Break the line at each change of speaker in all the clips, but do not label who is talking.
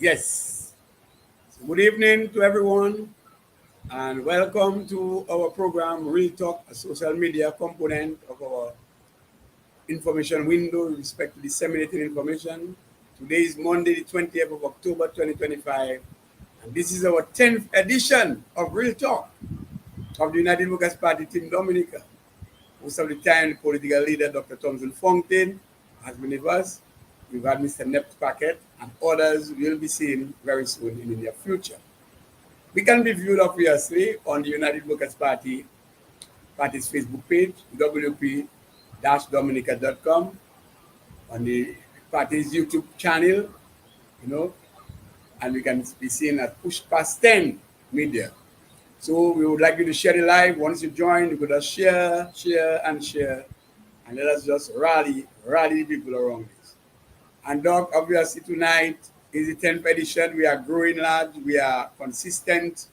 Yes. So good evening to everyone, and welcome to our program, Real Talk, a social media component of our information window with respect to disseminating information. Today is Monday, the 20th of October, 2025, and this is our 10th edition of Real Talk of the United Workers' Party Team Dominica. Most of the time, the political leader, Dr. Thompson Fontaine, has been with us. We've had Mr. Nept Packet, and others will be seen very soon in the near future. We can be viewed obviously on the United Workers' Party's Facebook page, wp-dominica.com, on the party's YouTube channel, you know, and we can be seen at Push Past 10 Media. So we would like you to share the live. Once you join, you could just share, and let us just rally people around this. And Doc, obviously tonight is the 10th edition. We are growing large. We are consistent.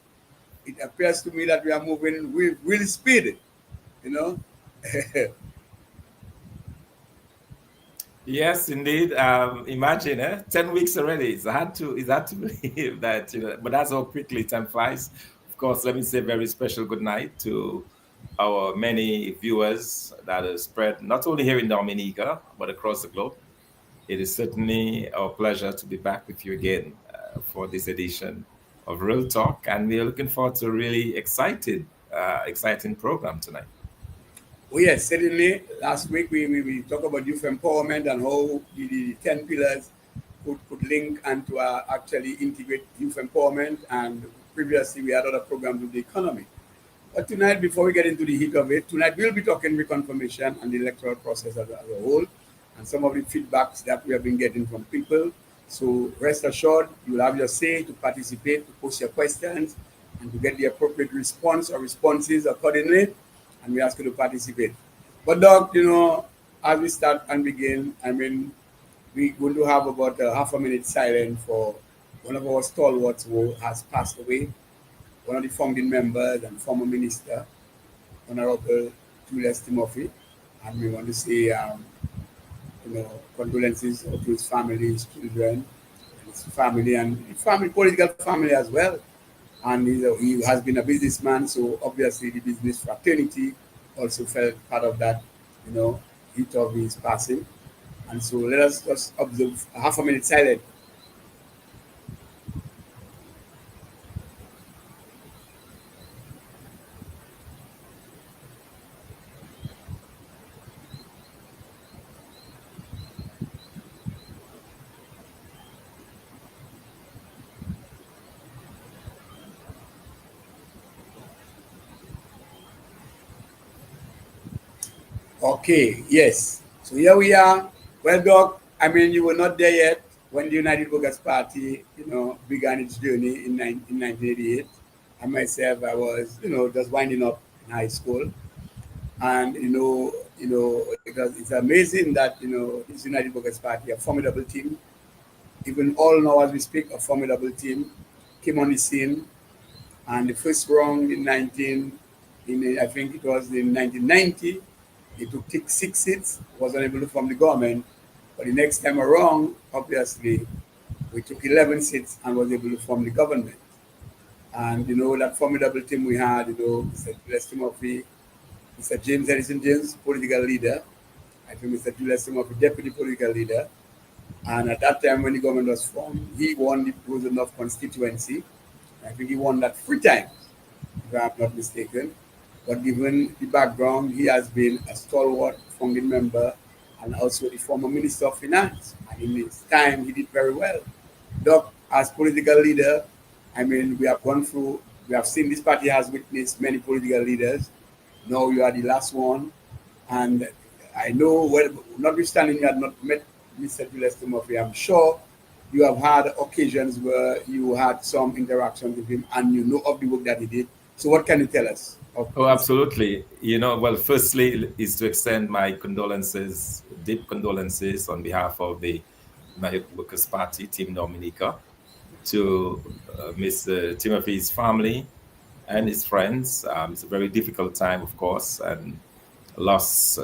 It appears to me that we are moving with real speed, you know.
Yes, indeed. Imagine, 10 weeks already. It's hard to believe that, but that's how quickly time flies. Of course, let me say a very special good night to our many viewers that are spread not only here in Dominica, but across the globe. It is certainly our pleasure to be back with you again for this edition of Real Talk. And we are looking forward to a really exciting program tonight.
Oh yes, certainly. Last week we talked about youth empowerment and how the 10 pillars could link and to actually integrate youth empowerment. And previously we had other programs with the economy. But tonight, before we get into the heat of it, tonight we'll be talking reconfirmation and the electoral process as a whole, and some of the feedbacks that we have been getting from people. So rest assured, you will have your say to participate, to post your questions, and to get the appropriate response or responses accordingly. And we ask you to participate. But Doc, as we start and begin, we're going to have about a half a minute silence for one of our stalwarts who has passed away, one of the founding members and former minister, Honorable Julius Timothy. And we want to say, condolences to his family, his children, his family, and his political family as well. And he has been a businessman, so obviously the business fraternity also felt part of that, hit of his passing. And so let us just observe a half a minute silence. Okay, yes. So here we are. Well, Doc, you were not there yet when the United Workers' Party, began its journey in 1988. I myself, I was, just winding up in high school. And, because it's amazing that, this United Workers' Party, a formidable team, even all now as we speak, a formidable team, came on the scene. And the first round I think it was in 1990, it took 6 seats, was unable to form the government. But the next time around, obviously, we took 11 seats and was able to form the government. And, that formidable team we had, Mr. Julius Timothy, Mr. James Edison James, political leader. I think Mr. Julius Timothy, deputy political leader. And at that time when the government was formed, he won the Rosenhof constituency. I think he won that 3 times, if I'm not mistaken. But given the background, he has been a stalwart founding member and also the former Minister of Finance. And in his time, he did very well. Doc, as political leader, we have seen this party has witnessed many political leaders. Now you are the last one. And I know, notwithstanding you had not met Mr. Julius Timothy, I'm sure you have had occasions where you had some interactions with him and you know of the work that he did. So what can you tell us?
Oh, absolutely. Well, firstly is to extend my condolences, deep condolences on behalf of the United Workers' Party, Team Dominica, to Mr. Timothy's family and his friends. It's a very difficult time, of course, and a loss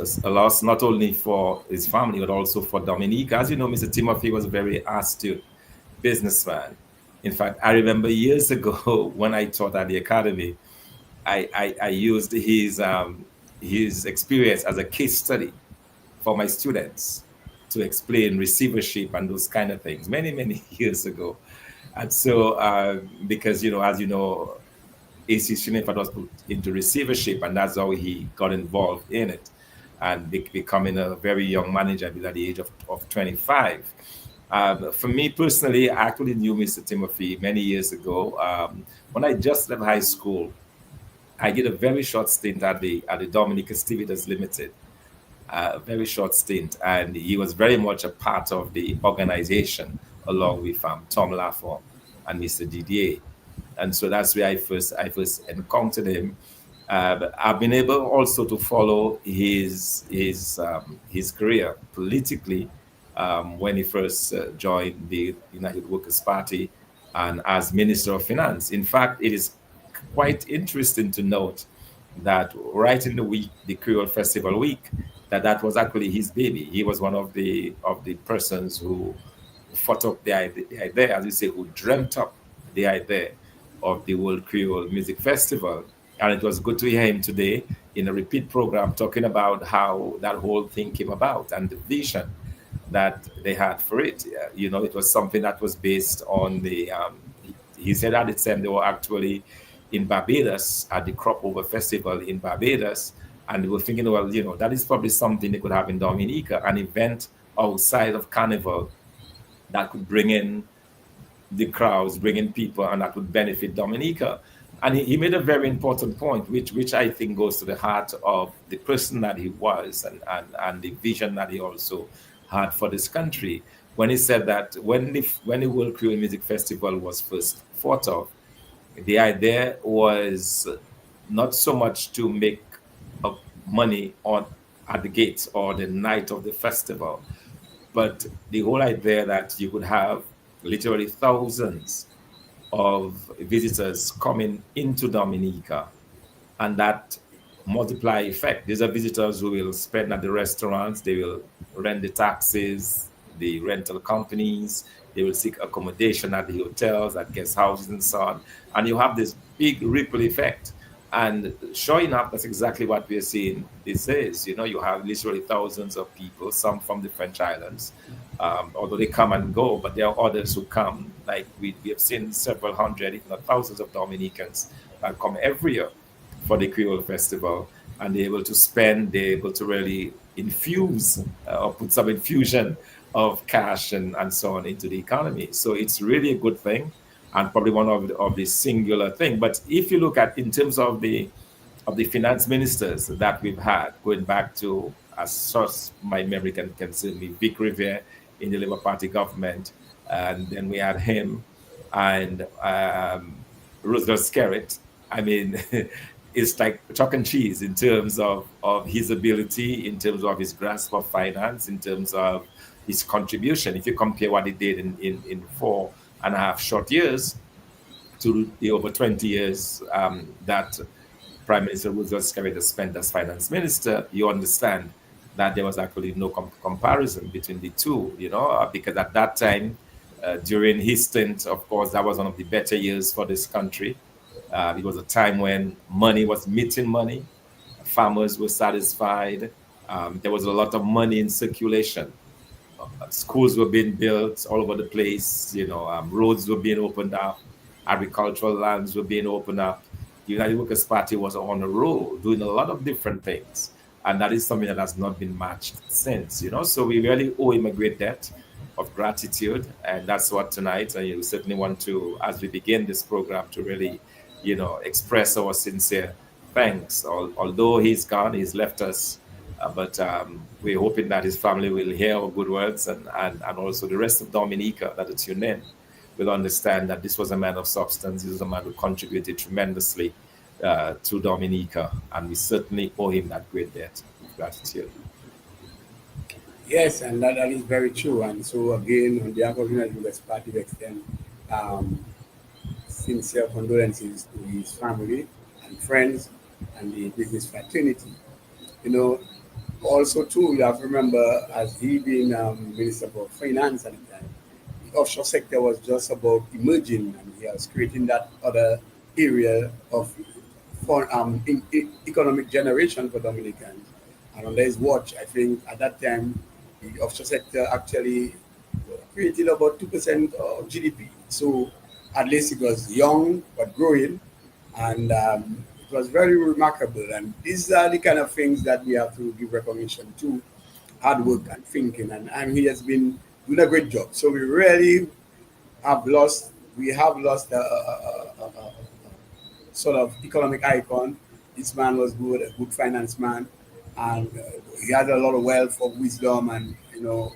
not only for his family, but also for Dominica. As you know, Mr. Timothy was very astute businessman. In fact, I remember years ago when I taught at the academy, I used his experience as a case study for my students to explain receivership and those kind of things many years ago. And so, because as you know, AC Shinifat was put into receivership, and that's how he got involved in it, and becoming a very young manager at the age of 25. For me personally, I actually knew Mr. Timothy many years ago. When I just left high school, I did a very short stint at the Dominica Distributors Limited, a very short stint, and he was very much a part of the organization along with Tom Laffor and Mr. Didier, and so that's where I first encountered him. But I've been able also to follow his career politically when he first joined the United Workers' Party and as Minister of Finance. In fact, it is quite interesting to note that right in the week, the Creole Festival week, that was actually his baby. He was one of the persons who thought up the idea, as you say, who dreamt up the idea of the World Creole Music Festival. And it was good to hear him today in a repeat program talking about how that whole thing came about and the vision that they had for it. It was something that was based on he said at the time they were actually in Barbados at the Crop Over Festival in Barbados. And they were thinking, well, that is probably something they could have in Dominica, an event outside of Carnival that could bring in the crowds, bring in people, and that would benefit Dominica. And he made a very important point, which I think goes to the heart of the person that he was and the vision that he also had for this country. When he said that when the World Creole Music Festival was first thought of, the idea was not so much to make money on at the gates or the night of the festival, but the whole idea that you could have literally thousands of visitors coming into Dominica, and that multiply effect. These are visitors who will spend at the restaurants, they will rent the taxis, the rental companies, they will seek accommodation at the hotels, at guest houses, and so on. And you have this big ripple effect. And sure enough, that's exactly what we're seeing these days. You have literally thousands of people, some from the French islands, although they come and go, but there are others who come. Like we have seen several hundred, if not thousands of Dominicans that come every year for the Creole Festival, and they're able to really infuse or put some infusion of cash and so on into the economy. So it's really a good thing, and probably one of the singular thing. But if you look at in terms of the finance ministers that we've had, going back to, as such my memory can serve me, Vic Riviere in the Labour Party government, and then we had him and Roosevelt Skerritt. I mean, it's like chalk and cheese in terms of his ability, in terms of his grasp of finance, in terms of his contribution. If you compare what he did in 4.5 short years to the over 20 years that Prime Minister Roosevelt Skerritt has spent as finance minister, you understand that there was actually no comparison between the two, because at that time, during his stint, of course, that was one of the better years for this country. It was a time when money was meeting money, farmers were satisfied, there was a lot of money in circulation. Schools were being built all over the place, roads were being opened up, agricultural lands were being opened up. The United Workers' Party was on a roll, doing a lot of different things. And that is something that has not been matched since, So we really owe him a great debt of gratitude. And that's what tonight, and you certainly want to, as we begin this program, to really, express our sincere thanks. Although he's gone, he's left us. But we're hoping that his family will hear our good words, and also the rest of Dominica that are tuned in will understand that this was a man of substance. This was a man who contributed tremendously to Dominica, and we certainly owe him that great debt of gratitude.
Yes, and that is very true. And so again, on behalf of United Workers' Party, we extend um, sincere condolences to his family and friends and the business fraternity. You know, Also too, you have to remember, as he being Minister for Finance at the time, he offshore sector was just about emerging, and he was creating that other area of for economic generation for Dominicans. And under his watch, I think at that time, the offshore sector actually created about 2% of GDP. So at least it was young but growing, and it was very remarkable. And these are the kind of things that we have to give recognition to: hard work and thinking. And he has been doing a great job. So we really have lost. We have lost a sort of economic icon. This man was good, a good finance man, and he had a lot of wealth of wisdom and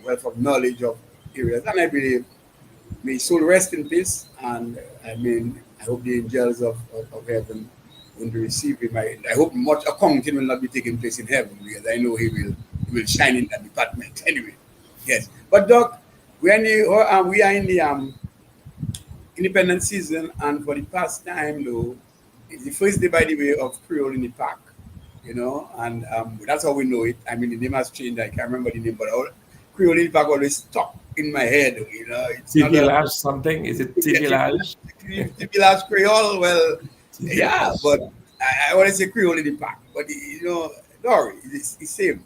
wealth of knowledge of areas. And I believe may his soul rest in peace. And I mean, I hope the angels of heaven will receive him. I hope much accounting will not be taking place in heaven, because I know he will shine in that department anyway. Yes, but Doc, we are in the independent season, and for the past time though, it's the first day, by the way, of Creole in the Park. And that's how we know it. I mean, the name has changed. I can't remember the name, but Creole in the Park always stuck in my head. It's not
TV
a
Large something? Is it TV Large?
Tibilas Creole. Well,
TV
yeah,
Large.
but I want to say Creole in the Park, but no, it's the same.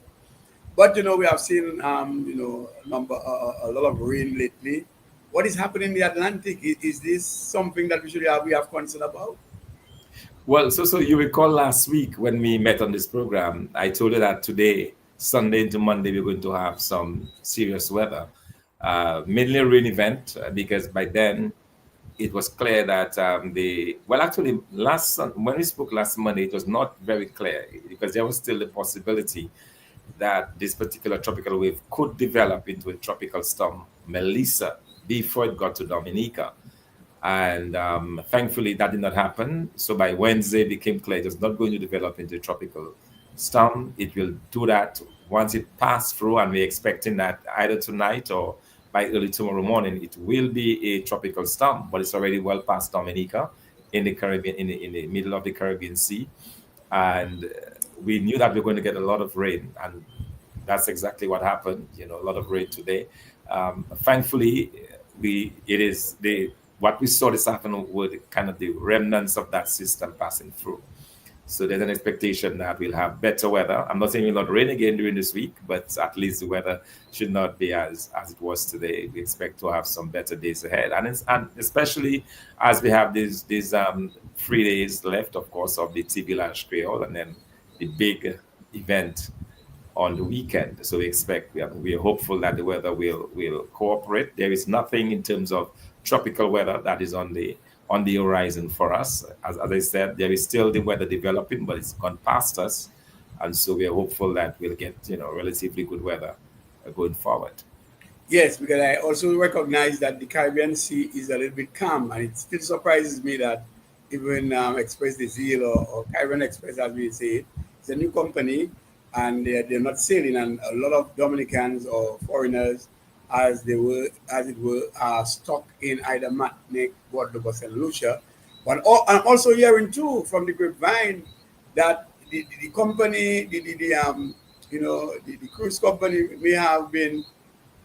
But we have seen a lot of rain lately. What is happening in the Atlantic? Is this something that we have concern about?
Well, so you recall last week when we met on this program, I told you that today, Sunday into Monday, we're going to have some serious weather. Mainly a rain event, because by then it was clear that actually when we spoke last Monday, it was not very clear because there was still the possibility that this particular tropical wave could develop into a tropical storm, Melissa, before it got to Dominica. And thankfully, that did not happen. So by Wednesday, it became clear it was not going to develop into a tropical storm. It will do that once it passed through, and we're expecting that either tonight or by early tomorrow morning, it will be a tropical storm. But it's already well past Dominica in the Caribbean, in the middle of the Caribbean Sea, and we knew that we were going to get a lot of rain, and that's exactly what happened. A lot of rain today. Thankfully, it is the what we saw this afternoon were kind of the remnants of that system passing through. So there's an expectation that we'll have better weather. I'm not saying it will not rain again during this week, but at least the weather should not be as it was today. We expect to have some better days ahead, and especially as we have these 3 days left, of course, of the TB Lash Creole, and then the big event on the weekend. So we are hopeful that the weather will cooperate. There is nothing in terms of tropical weather that is on the horizon for us. As I said, there is still the weather developing, but it's gone past us, and so we are hopeful that we'll get relatively good weather going forward.
Yes, because I also recognize that the Caribbean Sea is a little bit calm, and it still surprises me that even Express the Zeal or Caribbean Express, as we say it, it's a new company, and they're not sailing, and a lot of Dominicans or foreigners, as it were, are stuck in either Martinique, Guadeloupe, or St. Lucia. But I'm also hearing too from the grapevine that the company, the cruise company may have been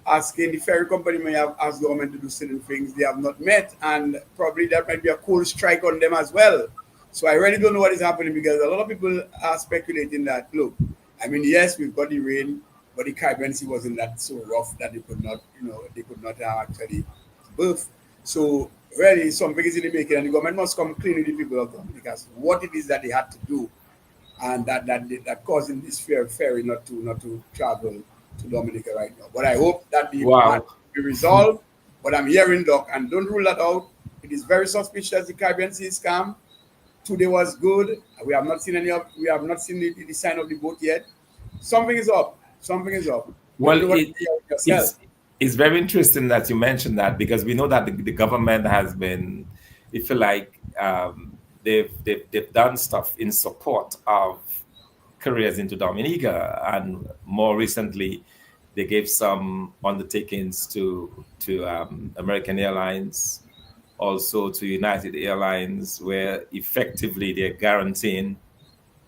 asking, the ferry company may have asked government to do certain things they have not met, and probably that might be a cold strike on them as well. So I really don't know what is happening, because a lot of people are speculating that, look, I mean, yes, we've got the rain, but the Caribbean Sea wasn't that so rough that they could not have actually birth. So really, something is in the making, and the government must come clean with the people of Dominica, because what it is that they had to do, and that causing this ferry not to travel to Dominica right now. But I hope that the matter
Wow.
will be resolved. But I'm hearing, Doc, and don't rule that out. It is very suspicious the Caribbean Sea is calm. Today was good. We have not seen the sign of the boat yet. Something is up. Something is up. Don't
Well,
know what to hear yourself.
it's very interesting that you mentioned that, because we know that the government has been, if you like, they've done stuff in support of careers into Dominica, and more recently, they gave some undertakings to American Airlines, also to United Airlines, where effectively they're guaranteeing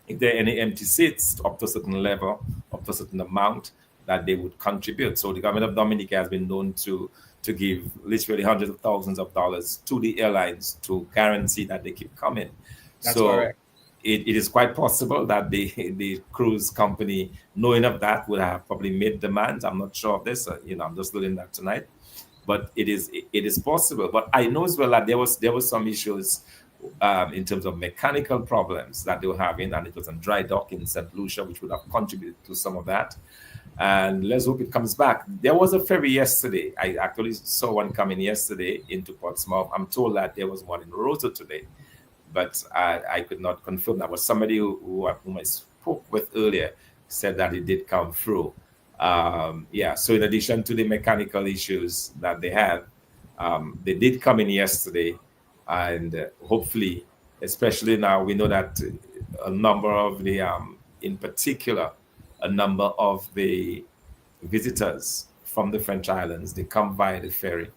if there are any empty seats up to a certain level, up to a certain amount, that they would contribute. So the government of Dominica has been known to give literally hundreds of thousands of dollars to the airlines to guarantee that they keep coming.
That's
So
correct.
it is quite possible that the cruise company, knowing of that, would have probably made demands. I'm not sure of this. I'm just learning that tonight, but it is possible. But I know as well that there was some issues in terms of mechanical problems that they were having, and it was on dry dock in St. Lucia, which would have contributed to some of that. And let's hope it comes back. There was a ferry yesterday. I actually saw one coming yesterday into Portsmouth. I'm told that there was one in Rosa today, but I could not confirm that. But somebody whom I spoke with earlier said that it did come through. Yeah, so in addition to the mechanical issues that they had, they did come in yesterday, and hopefully, especially now, we know that a number of the, in particular, a number of the visitors from the French islands, they come via the ferry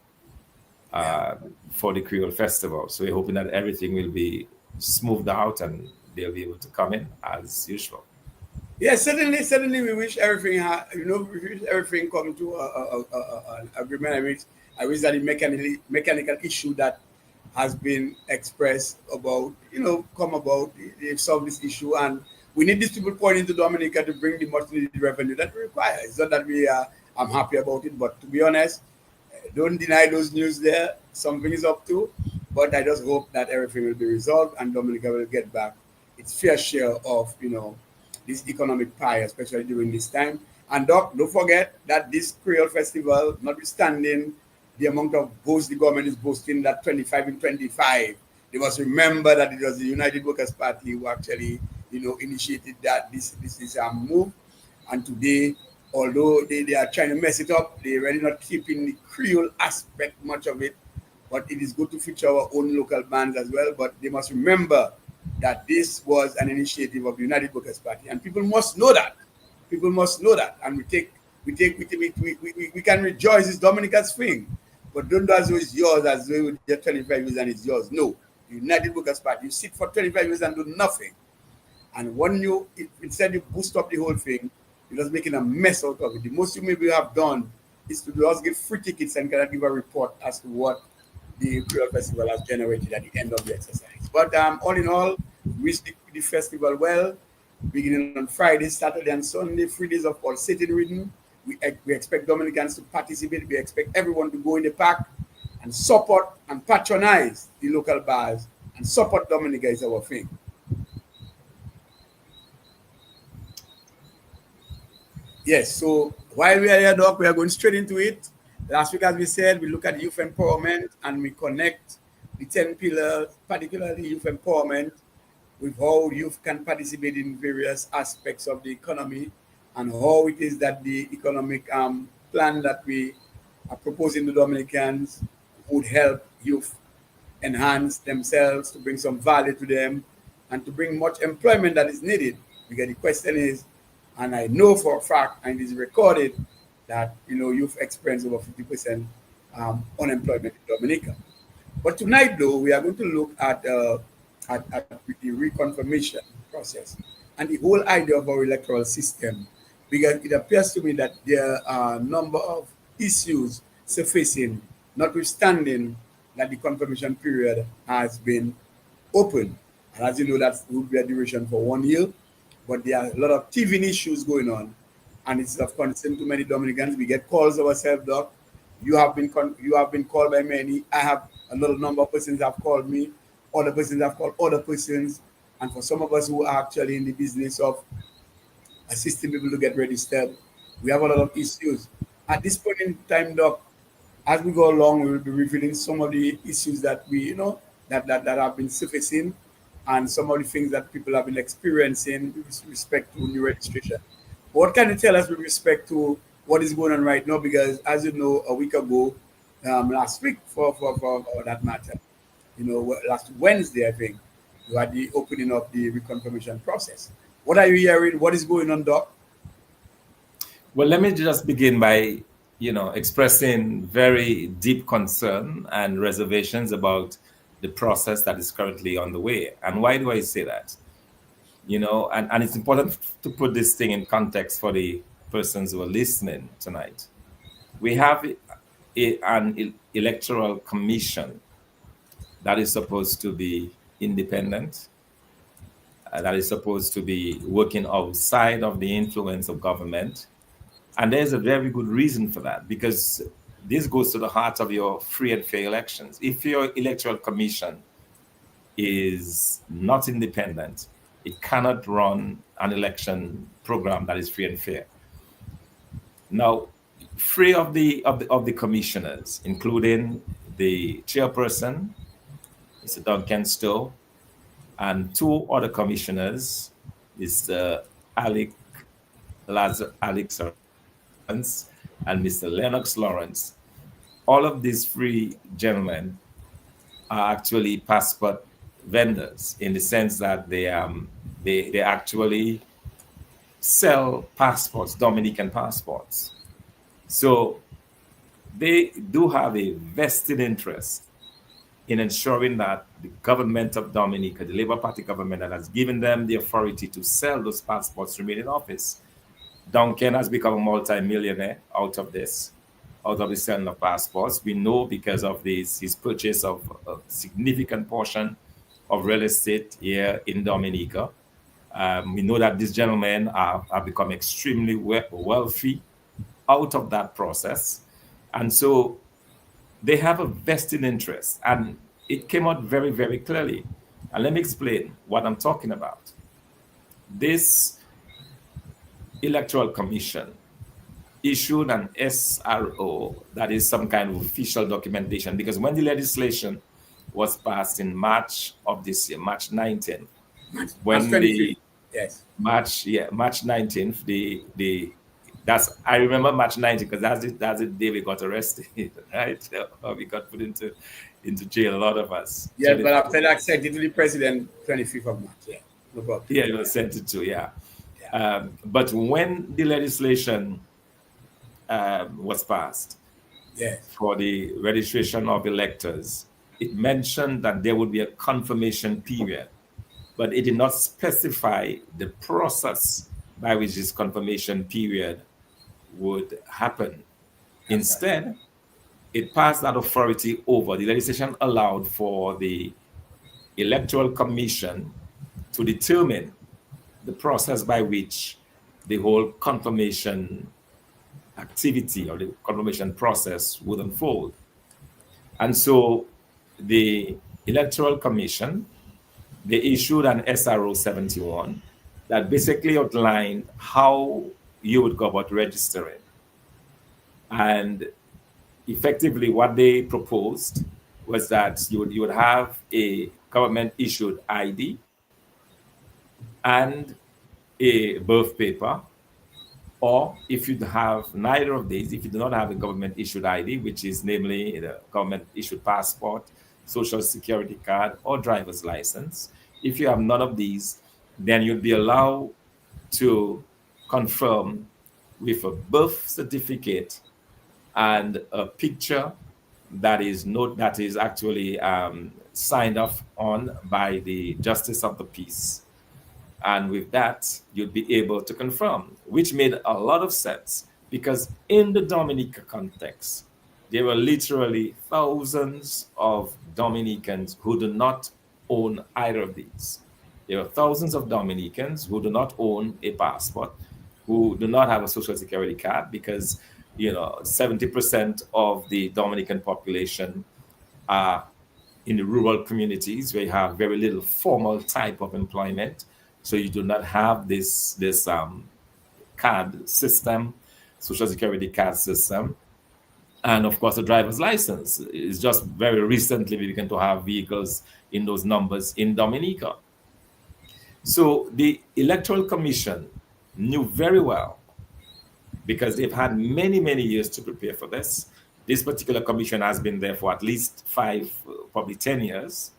Yeah.
uh, for the Creole Festival. So we're hoping that everything will be smoothed out and they'll be able to come in as usual.
Yeah, certainly, we wish everything, we wish everything come to an agreement. I wish that the mechanical issue that has been expressed about, come about, they've solved this issue, and we need these people pouring into Dominica to bring the much needed revenue that we require. It's not that I'm happy about it, but to be honest, don't deny those news there. Something is up to, but I just hope that everything will be resolved and Dominica will get back its fair share of, this economic pie, especially during this time. And Doc, don't forget that this Creole Festival, notwithstanding the amount of boast the government is boasting that 25 in 25, they must remember that it was the United Workers Party who actually, initiated that this is a move. And today, although they are trying to mess it up, they're really not keeping the Creole aspect much of it. But it is good to feature our own local bands as well. But they must remember that this was an initiative of the United Workers Party, and people must know that. People must know that, and we can rejoice. It's Dominica's thing, but don't do as though it's yours, as though you get 25 years and it's yours. No, the United Workers Party. You sit for 25 years and do nothing, and when instead you boost up the whole thing, you're just making a mess out of it. The most you maybe have done is to just give free tickets and cannot give a report as to what the Creole Festival has generated at the end of the exercise. But all in all, wish the festival well, beginning on Friday, Saturday, and Sunday, 3 days of all sitting reading. We expect Dominicans to participate. We expect everyone to go in the park and support and patronize the local bars and support Dominica is our thing. Yes, so while we are here, Doc, we are going straight into it. Last week, as we said, we look at youth empowerment and we connect the 10 pillars, particularly youth empowerment, with how youth can participate in various aspects of the economy and how it is that the economic plan that we are proposing to Dominicans would help youth enhance themselves, to bring some value to them, and to bring much employment that is needed. Because the question is, and I know for a fact, and it is recorded, that youth experience over 50% unemployment in Dominica. But tonight, though, we are going to look at the reconfirmation process and the whole idea of our electoral system, because it appears to me that there are a number of issues surfacing, notwithstanding that the confirmation period has been open. And as you know, that would be a duration for 1 year, but there are a lot of teething issues going on, and it's of concern to many Dominicans. We get calls ourselves, Doc. You have been called by many. I have a lot of number of persons have called me. Other persons have called other persons, and for some of us who are actually in the business of assisting people to get registered, we have a lot of issues. At this point in time, Doc, as we go along, we will be revealing some of the issues that that have been surfacing, and some of the things that people have been experiencing with respect to new registration. What can you tell us with respect to what is going on right now? Because as you know, a week ago, last week for that matter, last Wednesday, I think, you had the opening of the reconfirmation process. What are you hearing? What is going on, Doc?
Well, let me just begin by, expressing very deep concern and reservations about the process that is currently on the way. And why do I say that? And it's important to put this thing in context for the persons who are listening tonight, we have an electoral commission that is supposed to be independent, that is supposed to be working outside of the influence of government. And there's a very good reason for that, because this goes to the heart of your free and fair elections. If your electoral commission is not independent, it cannot run an election program that is free and fair. Now, three of the commissioners, including the chairperson, Mr. Duncan Stowe, and two other commissioners, Mr. Alex Lawrence and Mr. Lennox Lawrence. All of these three gentlemen are actually passport vendors, in the sense that they actually sell passports, Dominican passports. So they do have a vested interest in ensuring that the government of Dominica, the Labour Party government that has given them the authority to sell those passports, remain in office. Duncan has become a multi-millionaire out of this, out of the selling of passports. We know because of his purchase of a significant portion of real estate here in Dominica. We know that these gentlemen have become extremely wealthy out of that process. And so they have a vested interest. And it came out very, very clearly. And let me explain what I'm talking about. This Electoral Commission issued an SRO, that is some kind of official documentation, because when the legislation was passed in March of this year, March 19th, when the March 19th, that's, I remember March 19th because that's the day we got arrested, right? We got put into jail, a lot of us.
Yeah, but after that, sent it to the president 25th of March. Yeah, no problem.
Yeah, it was sent it to, yeah. But when the legislation was passed for the registration of electors, it mentioned that there would be a confirmation period, but it did not specify the process by which this confirmation period would happen. Instead, it passed that authority over. The legislation allowed for the Electoral Commission to determine the process by which the whole confirmation activity or the confirmation process would unfold. And so the Electoral Commission, they issued an SRO 71 that basically outlined how you would go about registering. And effectively what they proposed was that you would have a government issued ID and a birth paper, or if you have neither of these, if you do not have a government issued ID, which is namely the government issued passport, social security card, or driver's license, if you have none of these, then you'd be allowed to confirm with a birth certificate and a picture that is actually signed off on by the Justice of the Peace. And with that, you'd be able to confirm, which made a lot of sense, because in the Dominica context, there were literally thousands of Dominicans who do not own either of these. There are thousands of Dominicans who do not own a passport, who do not have a social security card, because 70% of the Dominican population are in the rural communities where you have very little formal type of employment. So you do not have this card system, social security card system. And of course, the driver's license is just very recently we began to have vehicles in those numbers in Dominica. So the Electoral Commission knew very well, because they've had many, many years to prepare for this. This particular commission has been there for at least 5, probably 10 years.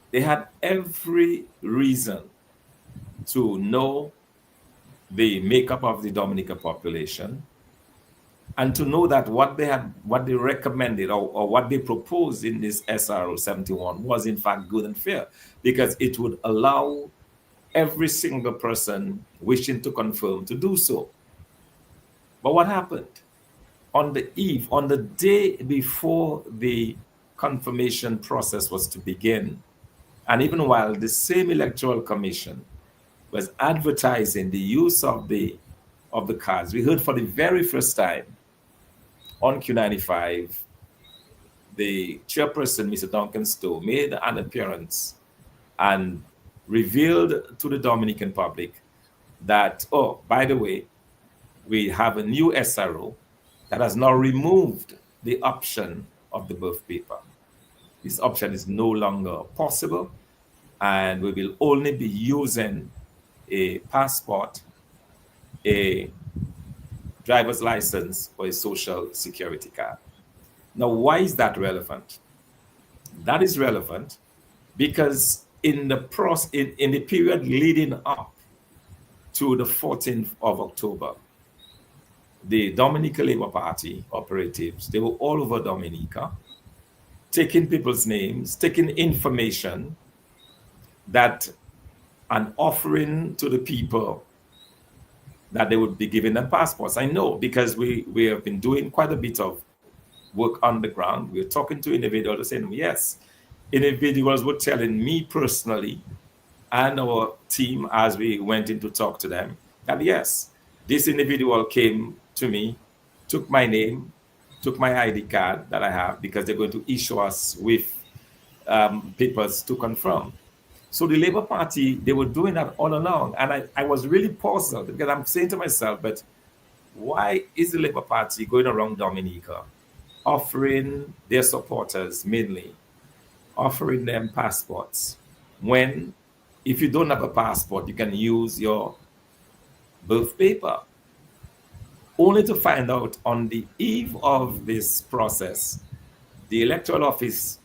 They had every reason to know the makeup of the Dominica population, and to know that what they recommended or what they proposed in this SRO 71 was in fact good and fair, because it would allow every single person wishing to confirm to do so. But what happened? On the eve, on the day before the confirmation process was to begin, and even while the same electoral commission was advertising the use of the cards, we heard for the very first time on Q95, the chairperson, Mr. Duncan Stowe, made an appearance and revealed to the Dominican public that, oh, by the way, we have a new SRO that has now removed the option of the birth paper. This option is no longer possible, and we will only be using a passport, a driver's license, or a social security card. Now, why is that relevant? That is relevant because in the period leading up to the 14th of October, the Dominica Labour Party operatives, they were all over Dominica, taking people's names, taking information that and offering to the people that they would be giving them passports. I know because we have been doing quite a bit of work on the ground. We're talking to individuals saying, yes, individuals were telling me personally and our team as we went in to talk to them that yes, this individual came to me, took my name, took my ID card that I have because they're going to issue us with papers to confirm. So the Labour Party, they were doing that all along. And I was really puzzled because I'm saying to myself, but why is the Labour Party going around Dominica offering their supporters mainly, offering them passports when if you don't have a passport, you can use your birth paper? Only to find out on the eve of this process, the electoral office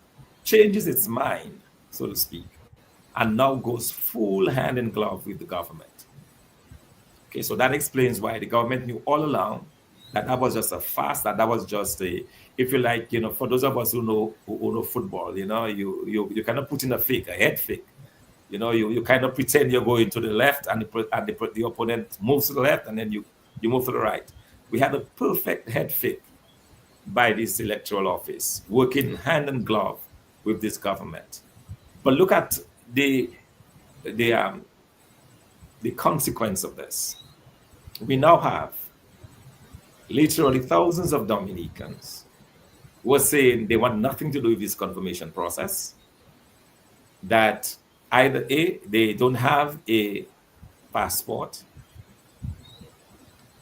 changes its mind, so to speak, and now goes full hand in glove with the government. Okay, so that explains why the government knew all along that that was just a farce, that was just a, if you like, for those of us who know football, you kind of put in a fake, a head fake. You kind of pretend you're going to the left and the opponent moves to the left and then you move to the right. We had a perfect head fake by this electoral office, working hand in glove with this government. But look at the consequence of this. We now have literally thousands of Dominicans who are saying they want nothing to do with this confirmation process, that either A, they don't have a passport.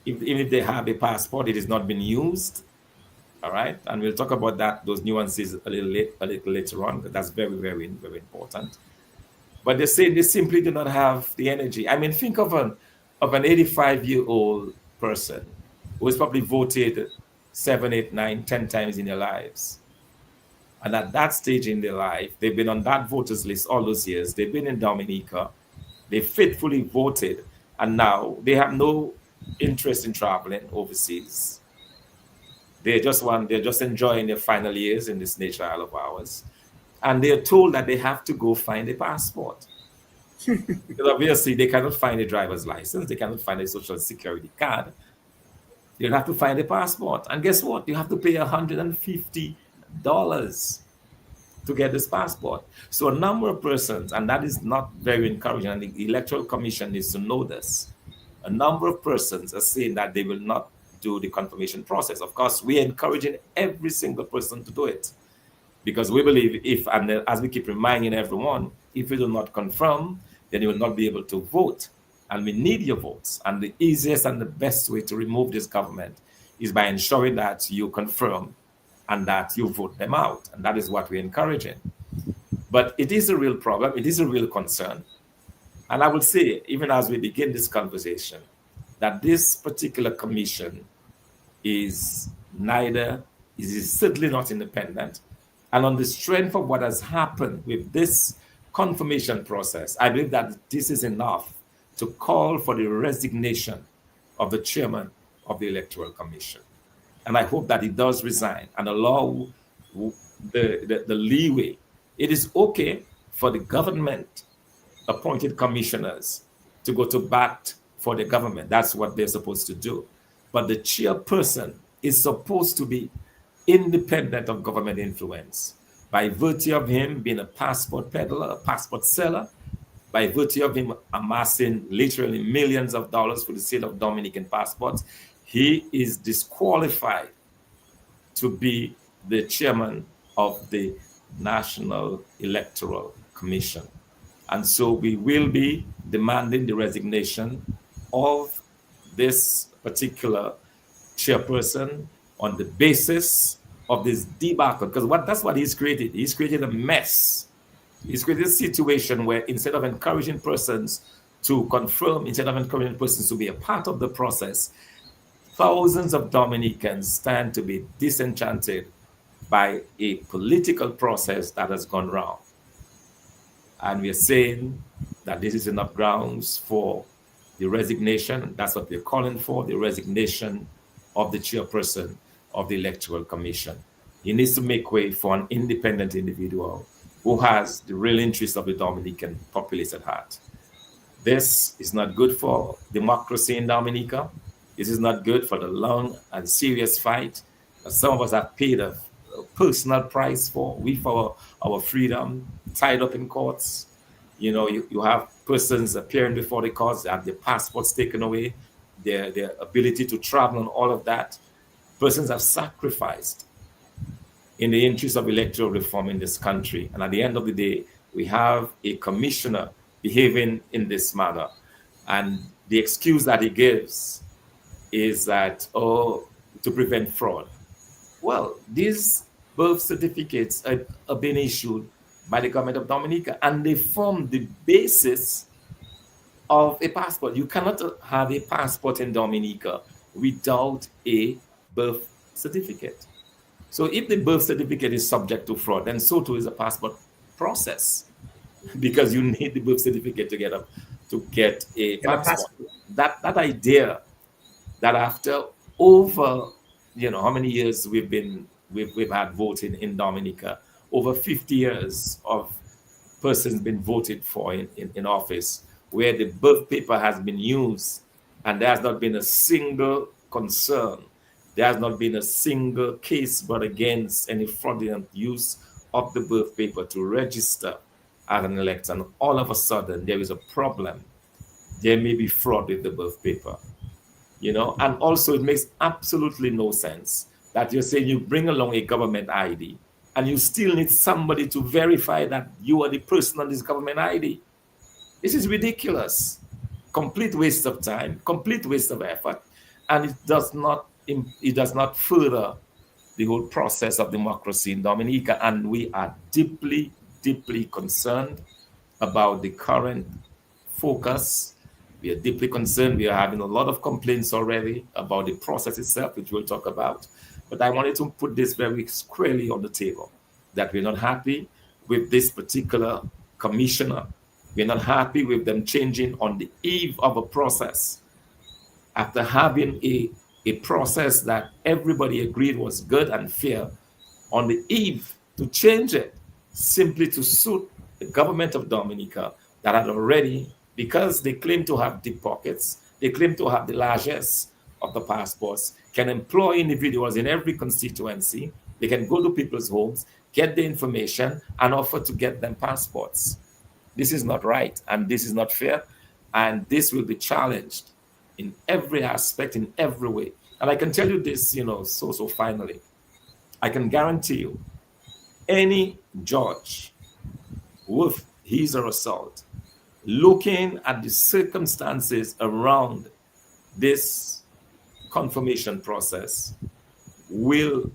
Even if they have a passport, it has not been used. All right, and we'll talk about those nuances a little later on, because that's very, very, very important. But they're saying they simply do not have the energy. I mean, think of an 85-year-old person who has probably voted 7, 8, 9, 10 times in their lives. And at that stage in their life, they've been on that voters list all those years. They've been in Dominica. They faithfully voted. And now they have no interest in traveling overseas. They're just enjoying their final years in this nature isle of ours. And they're told that they have to go find a passport. Because obviously they cannot find a driver's license. They cannot find a social security card. They'll have to find a passport. And guess what? You have to pay $150 to get this passport. So a number of persons, and that is not very encouraging, and the Electoral Commission needs to know this. A number of persons are saying that they will not do the confirmation process. Of course, we are encouraging every single person to do it, because we believe as we keep reminding everyone, if you do not confirm, then you will not be able to vote. And we need your votes. And the easiest and the best way to remove this government is by ensuring that you confirm and that you vote them out. And that is what we're encouraging. But it is a real problem. It is a real concern. And I would say, even as we begin this conversation, that this particular commission is certainly not independent. And on the strength of what has happened with this confirmation process, I believe that this is enough to call for the resignation of the chairman of the Electoral Commission. And I hope that he does resign and allow the leeway. It is okay for the government appointed commissioners to go to bat for the government. That's what they're supposed to do. but the chairperson is supposed to be independent of government influence by virtue of him being a passport peddler, a passport seller, by virtue of him amassing literally millions of dollars for the sale of Dominican passports. He is disqualified to be the chairman of the National Electoral Commission. And so we will be demanding the resignation of this particular chairperson on the basis of this debacle. Because that's what he's created. He's created a mess. He's created a situation where instead of encouraging persons to confirm, instead of encouraging persons to be a part of the process, thousands of Dominicans stand to be disenchanted by a political process that has gone wrong. And we are saying that this is enough grounds for the resignation. That's what we're calling for, the resignation of the chairperson of the Electoral Commission. He needs to make way for an independent individual who has the real interests of the Dominican populace at heart. This is not good for democracy in Dominica. This is not good for the long and serious fight that some of us have paid a personal price for. We for our freedom tied up in courts. You know, you have persons appearing before the courts, they have their passports taken away, their ability to travel and all of that. Persons have sacrificed in the interest of electoral reform in this country. And at the end of the day, we have a commissioner behaving in this manner. And the excuse that he gives is that, oh, to prevent fraud. Well, these birth certificates are being issued by the government of Dominica, and they form the basis of a passport. You cannot have a passport in Dominica without a birth certificate. So if the birth certificate is subject to fraud, then so too is a passport process, because you need the birth certificate to get a passport. That idea that after over, how many years we've had voting in Dominica, over 50 years of persons been voted for in office, where the birth paper has been used and there has not been a single concern. There has not been a single case brought against any fraudulent use of the birth paper to register as an elector. And all of a sudden, there is a problem. There may be fraud with the birth paper. And also it makes absolutely no sense that you're saying you bring along a government ID and you still need somebody to verify that you are the person on this government ID. This is ridiculous. Complete waste of time, complete waste of effort, and it does not further the whole process of democracy in Dominica. And we are deeply, deeply concerned about the current focus. We are deeply concerned. We are having a lot of complaints already about the process itself, which we'll talk about. But I wanted to put this very squarely on the table, that we're not happy with this particular commissioner. We're not happy with them changing on the eve of a process. After having a process that everybody agreed was good and fair, on the eve to change it simply to suit the government of Dominica that had already, because they claim to have deep pockets, they claim to have the largesse of the passports, can employ individuals in every constituency. They can go to people's homes, get the information, and offer to get them passports. This is not right, and this is not fair, and this will be challenged in every aspect, in every way. And I can tell you this, so finally, I can guarantee you, any judge worth his or her salt, looking at the circumstances around this confirmation process, will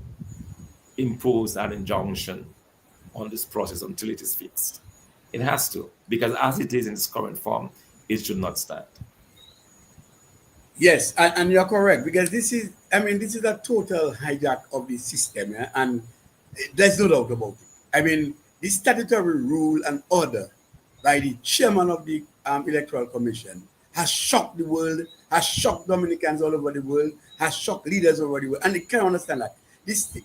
impose an injunction on this process until it is fixed. It has to, because as it is in its current form, it should not stand.
Yes, and you're correct, because this is a total hijack of the system, yeah? And there's no doubt about it. This statutory rule and order by the chairman of the Electoral Commission has shocked the world, has shocked Dominicans all over the world, has shocked leaders all over the world, and they can't understand that.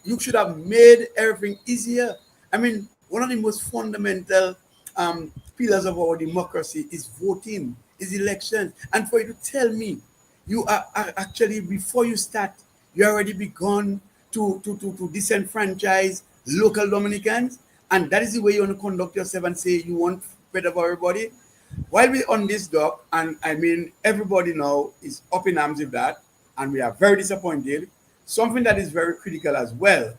You should have made everything easier. One of the most fundamental pillars of our democracy is voting, is elections. And for you to tell me you are actually, before you start, you already begun to disenfranchise local Dominicans, and that is the way you want to conduct yourself and say you want better for everybody. While we're on this doc, and I mean everybody now is up in arms with that, and we are very disappointed. Something that is very critical as well,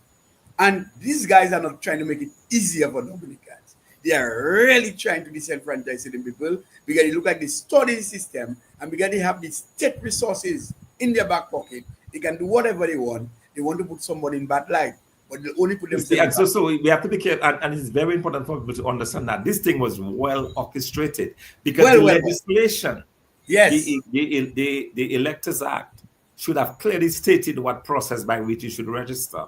and these guys are not trying to make it easier for Dominicans. They are really trying to disenfranchise certain people because they look like they study the system, and because they have the state resources in their back pocket, they can do whatever they want. They want to put somebody in bad light, but they only put
You see,
themselves in
and
bad.
so we have to be careful, and it's very important for people to understand that this thing was well orchestrated because the
Well.
legislation,
Yes,
the Electors Act, should have clearly stated what process by which you should register,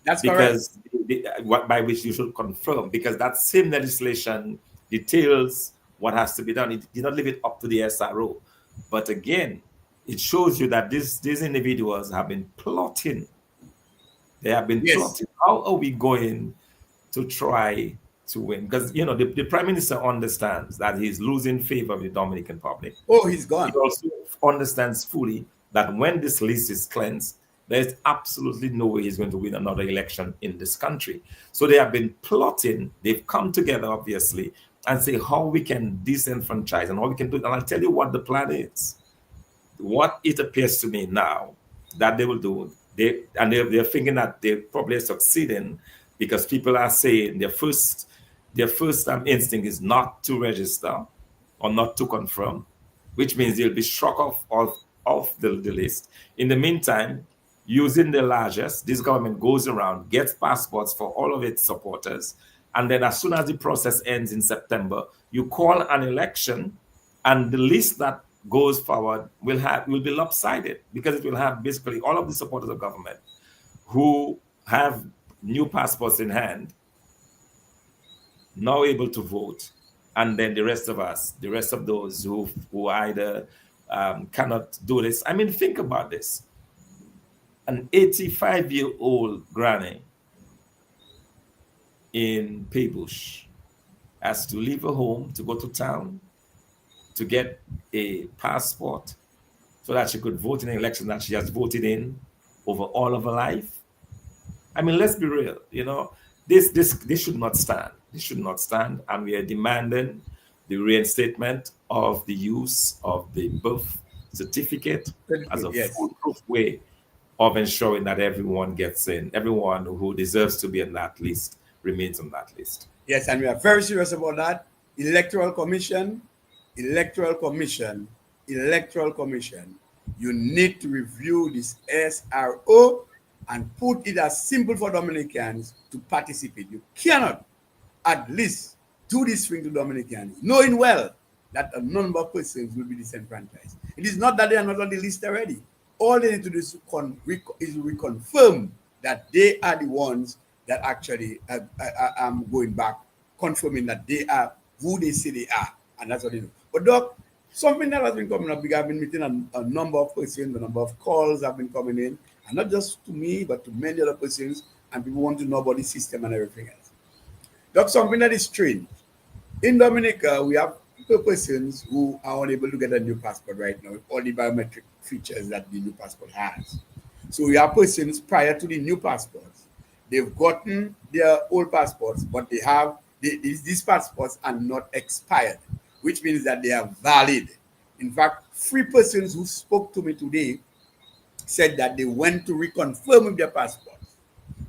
that's correct.
because what by which you should confirm, because that same legislation details what has to be done. It did not leave it up to the SRO, but again, it shows you that these individuals have been plotting. They have been
Yes.
plotting. How are we going to try to win? Because the prime minister understands that he's losing favor with the Dominican public.
Oh, he's
He
gone.
also understands fully that when this list is cleansed, there's absolutely no way he's going to win another election in this country. So they have been plotting. They've come together, obviously, and say how we can disenfranchise and how we can do it. And I'll tell you what the plan is. What it appears to me now that they will do, they're thinking that they're probably succeeding because people are saying their first instinct is not to register or not to confirm, which means they'll be struck off the list. In the meantime, using the largest, this government goes around, gets passports for all of its supporters, and then as soon as the process ends in September, you call an election, and the list that goes forward will be lopsided because it will have basically all of the supporters of government who have new passports in hand now able to vote, and then the rest of us, the rest of those who either cannot do this. I mean, think about this: an 85-year-old granny in Paybush has to leave her home to go to town to get a passport so that she could vote in an election that she has voted in over all of her life. I mean, let's be real. This should not stand. This should not stand, and we are demanding the reinstatement of the use of the birth certificate as a
Yes.
foolproof way of ensuring that everyone gets in. Everyone who deserves to be on that list remains on that list.
Yes, and we are very serious about that. Electoral Commission, Electoral Commission, Electoral Commission. You need to review this SRO and put it as simple for Dominicans to participate. You cannot at least do this thing to Dominicans, knowing well that a number of persons will be disenfranchised. It is not that they are not on the list already. All they need to do is reconfirm that they are the ones that actually are going back, confirming that they are who they say they are, and that's what they do. But Doc, something that has been coming up, because I've been meeting a number of persons, a number of calls have been coming in, and not just to me, but to many other persons, and people want to know about the system and everything else. Doc, something that is strange. In Dominica, we have persons who are unable to get a new passport right now with all the biometric features that the new passport has. So we have persons prior to the new passports. They've gotten their old passports, but these passports are not expired, which means that they are valid. In fact, 3 persons who spoke to me today said that they went to reconfirm with their passports,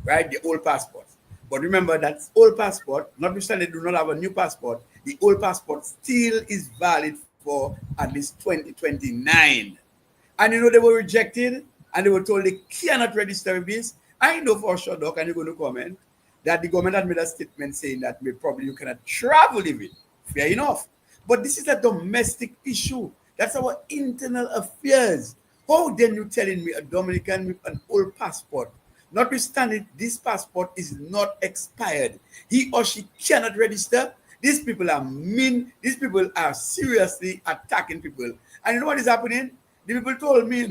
right? The old passports. But remember that old passport, notwithstanding they do not have a new passport, the old passport still is valid for at least 2029. And they were rejected and they were told they cannot register with this. I know for sure, Doc, and you're going to comment, that the government had made a statement saying that probably you cannot travel with it. Fair enough. But this is a domestic issue. That's our internal affairs. How then you telling me a Dominican with an old passport, notwithstanding this passport is not expired, he or she cannot register? These people are mean. These people are seriously attacking people. And you know what is happening? The people told me,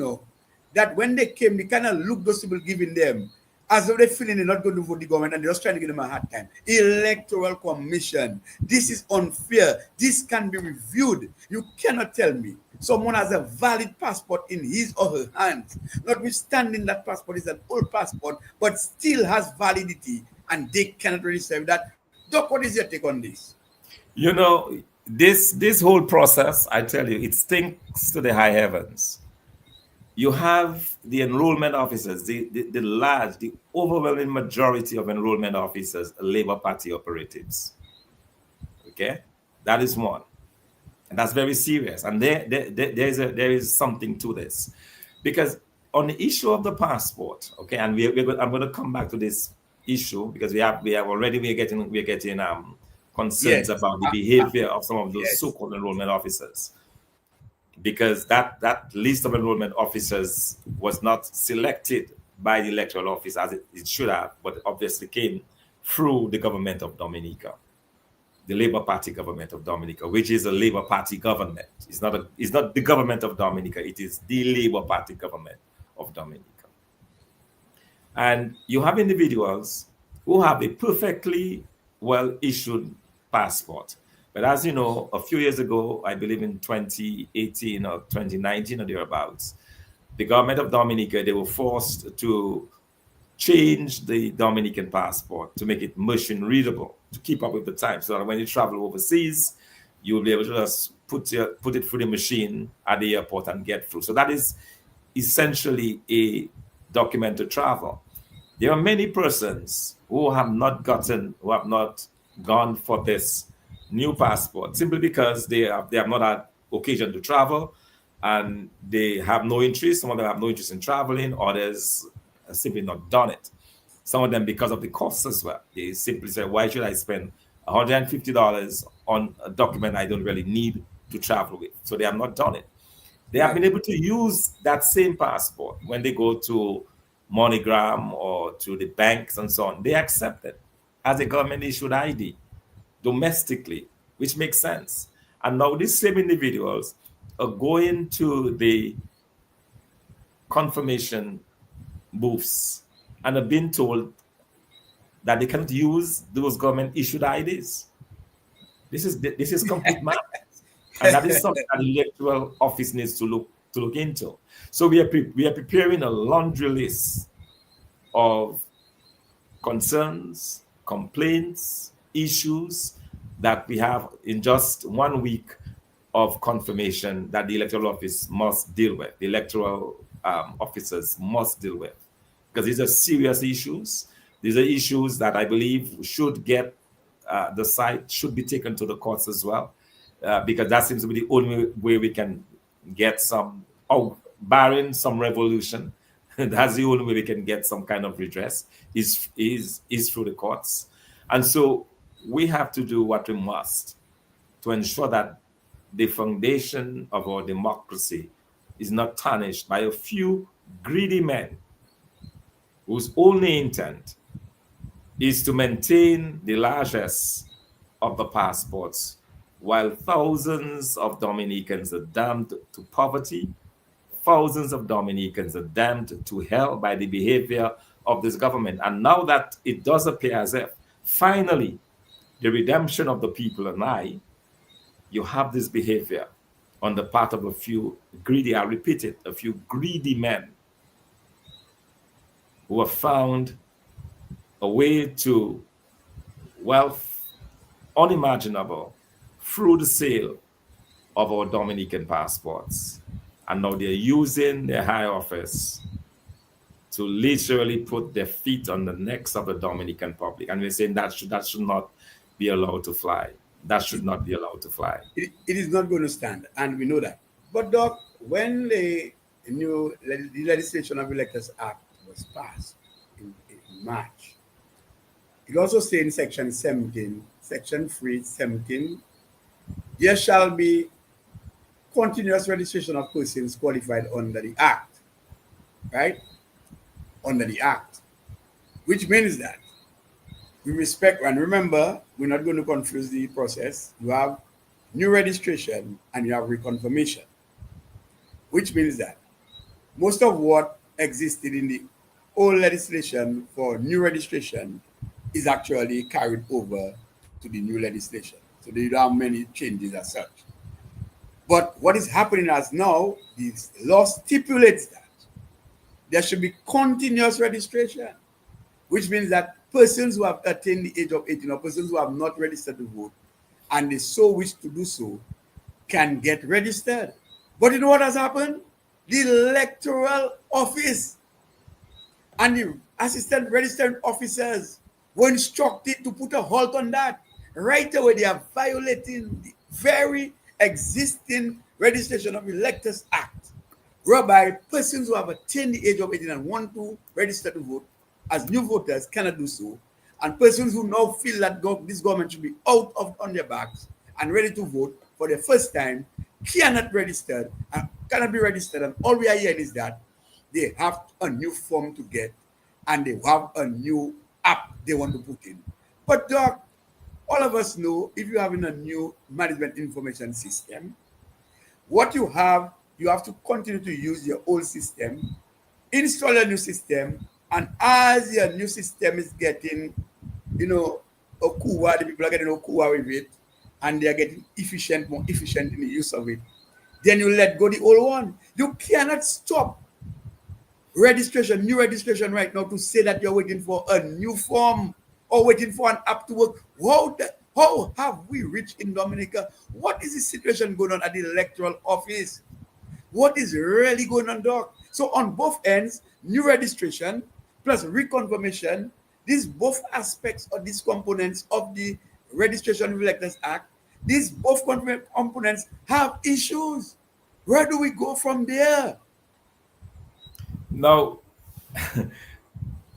that when they came, the kind of look those people giving them, as though they're feeling they're not going to vote the government and they're just trying to give them a hard time. Electoral Commission. This is unfair. This can be reviewed. You cannot tell me someone has a valid passport in his or her hands, notwithstanding that passport is an old passport, but still has validity and they cannot register with that. Doc, what is your take on this?
You know, this whole process, I tell you, it stinks to the high heavens. You have the enrollment officers, the large, the overwhelming majority of enrollment officers, Labour Party operatives. Okay, that is one, and that's very serious. And there is something to this, because on the issue of the passport, okay, and I'm going to come back to this issue because we have already we're getting concerns
Yes.
about the behavior of some of those
Yes.
so-called enrollment officers, because that list of enrollment officers was not selected by the electoral office as it should have, but obviously came through the government of Dominica, the Labour Party government of Dominica, which is a Labour Party government. It's not the government of Dominica, it is the Labour Party government of Dominica. And you have individuals who have a perfectly well issued passport. But as you know, a few years ago, I believe in 2018 or 2019 or thereabouts, the government of Dominica, they were forced to change the Dominican passport to make it machine readable, to keep up with the times, so that when you travel overseas, you will be able to just put it through the machine at the airport and get through. So that is essentially a document to travel. There are many persons who have not gone for this new passport simply because they have not had occasion to travel and they have no interest. Some of them have no interest in traveling, others have simply not done it. Some of them because of the costs as well. They simply say, why should I spend $150 on a document I don't really need to travel with? So they have not done it. They have been able to use that same passport when they go to MoneyGram or to the banks and so on. They accept it as a government issued ID domestically, which makes sense. And now these same individuals are going to the confirmation booths and are being told that they cannot use those government issued IDs. This is complete madness, and that is something that the electoral office needs to look into. So we are preparing a laundry list of concerns, complaints, issues that we have in just 1 week of confirmation that the electoral office must deal with, the electoral officers must deal with, because these are serious issues. These are issues that I believe should get the site should be taken to the courts as well, because that seems to be the only way we can get some, barring some revolution, that's the only way we can get some kind of redress is through the courts. And so we have to do what we must to ensure that the foundation of our democracy is not tarnished by a few greedy men whose only intent is to maintain the largesse of the passports, while thousands of Dominicans are damned to poverty, thousands of Dominicans are damned to hell by the behavior of this government. And now that it does appear as if finally the redemption of the people and you have this behavior on the part of a few greedy, I repeat it, a few greedy men who have found a way to wealth unimaginable through the sale of our Dominican passports. And now they're using their high office to literally put their feet on the necks of the Dominican public. And we're saying that should not be allowed to fly. That should not be allowed to fly.
It is not going to stand, and we know that. But, Doc, when the new legislation of Electors Act was passed in March, it also said in Section 17, Section 317, there shall be continuous registration of persons qualified under the Act, right? Under the Act, which means that we respect, and remember, we're not going to confuse the process. You have new registration and you have reconfirmation, which means that most of what existed in the old legislation for new registration is actually carried over to the new legislation. So there are many changes as such. But what is happening as now, the law stipulates that there should be continuous registration, which means that persons who have attained the age of 18 or persons who have not registered to vote and they so wish to do so can get registered. But you know what has happened? The electoral office and the assistant registered officers were instructed to put a halt on that. Right away, they are violating the very existing Registration of Electors Act, whereby persons who have attained the age of 18 and want to register to vote as new voters cannot do so, and persons who now feel that this government should be out of on their backs and ready to vote for the first time cannot register and cannot be registered. And all we are hearing is that they have a new form to get and they have a new app they want to put in. But Doc, all of us know if you're having a new management information system, what you have to continue to use your old system, install a new system, and as your new system is getting, Okuwa, the people are getting Okuwa with it, and they are getting more efficient in the use of it, then you let go the old one. You cannot stop new registration right now to say that you're waiting for a new form or waiting for an app to work. How have we reached in Dominica? What is the situation going on at the electoral office? What is really going on, Doc? So on both ends, new registration plus reconfirmation, these both aspects or these components of the Registration of Electors Act, these both components have issues. Where do we go from there?
Now,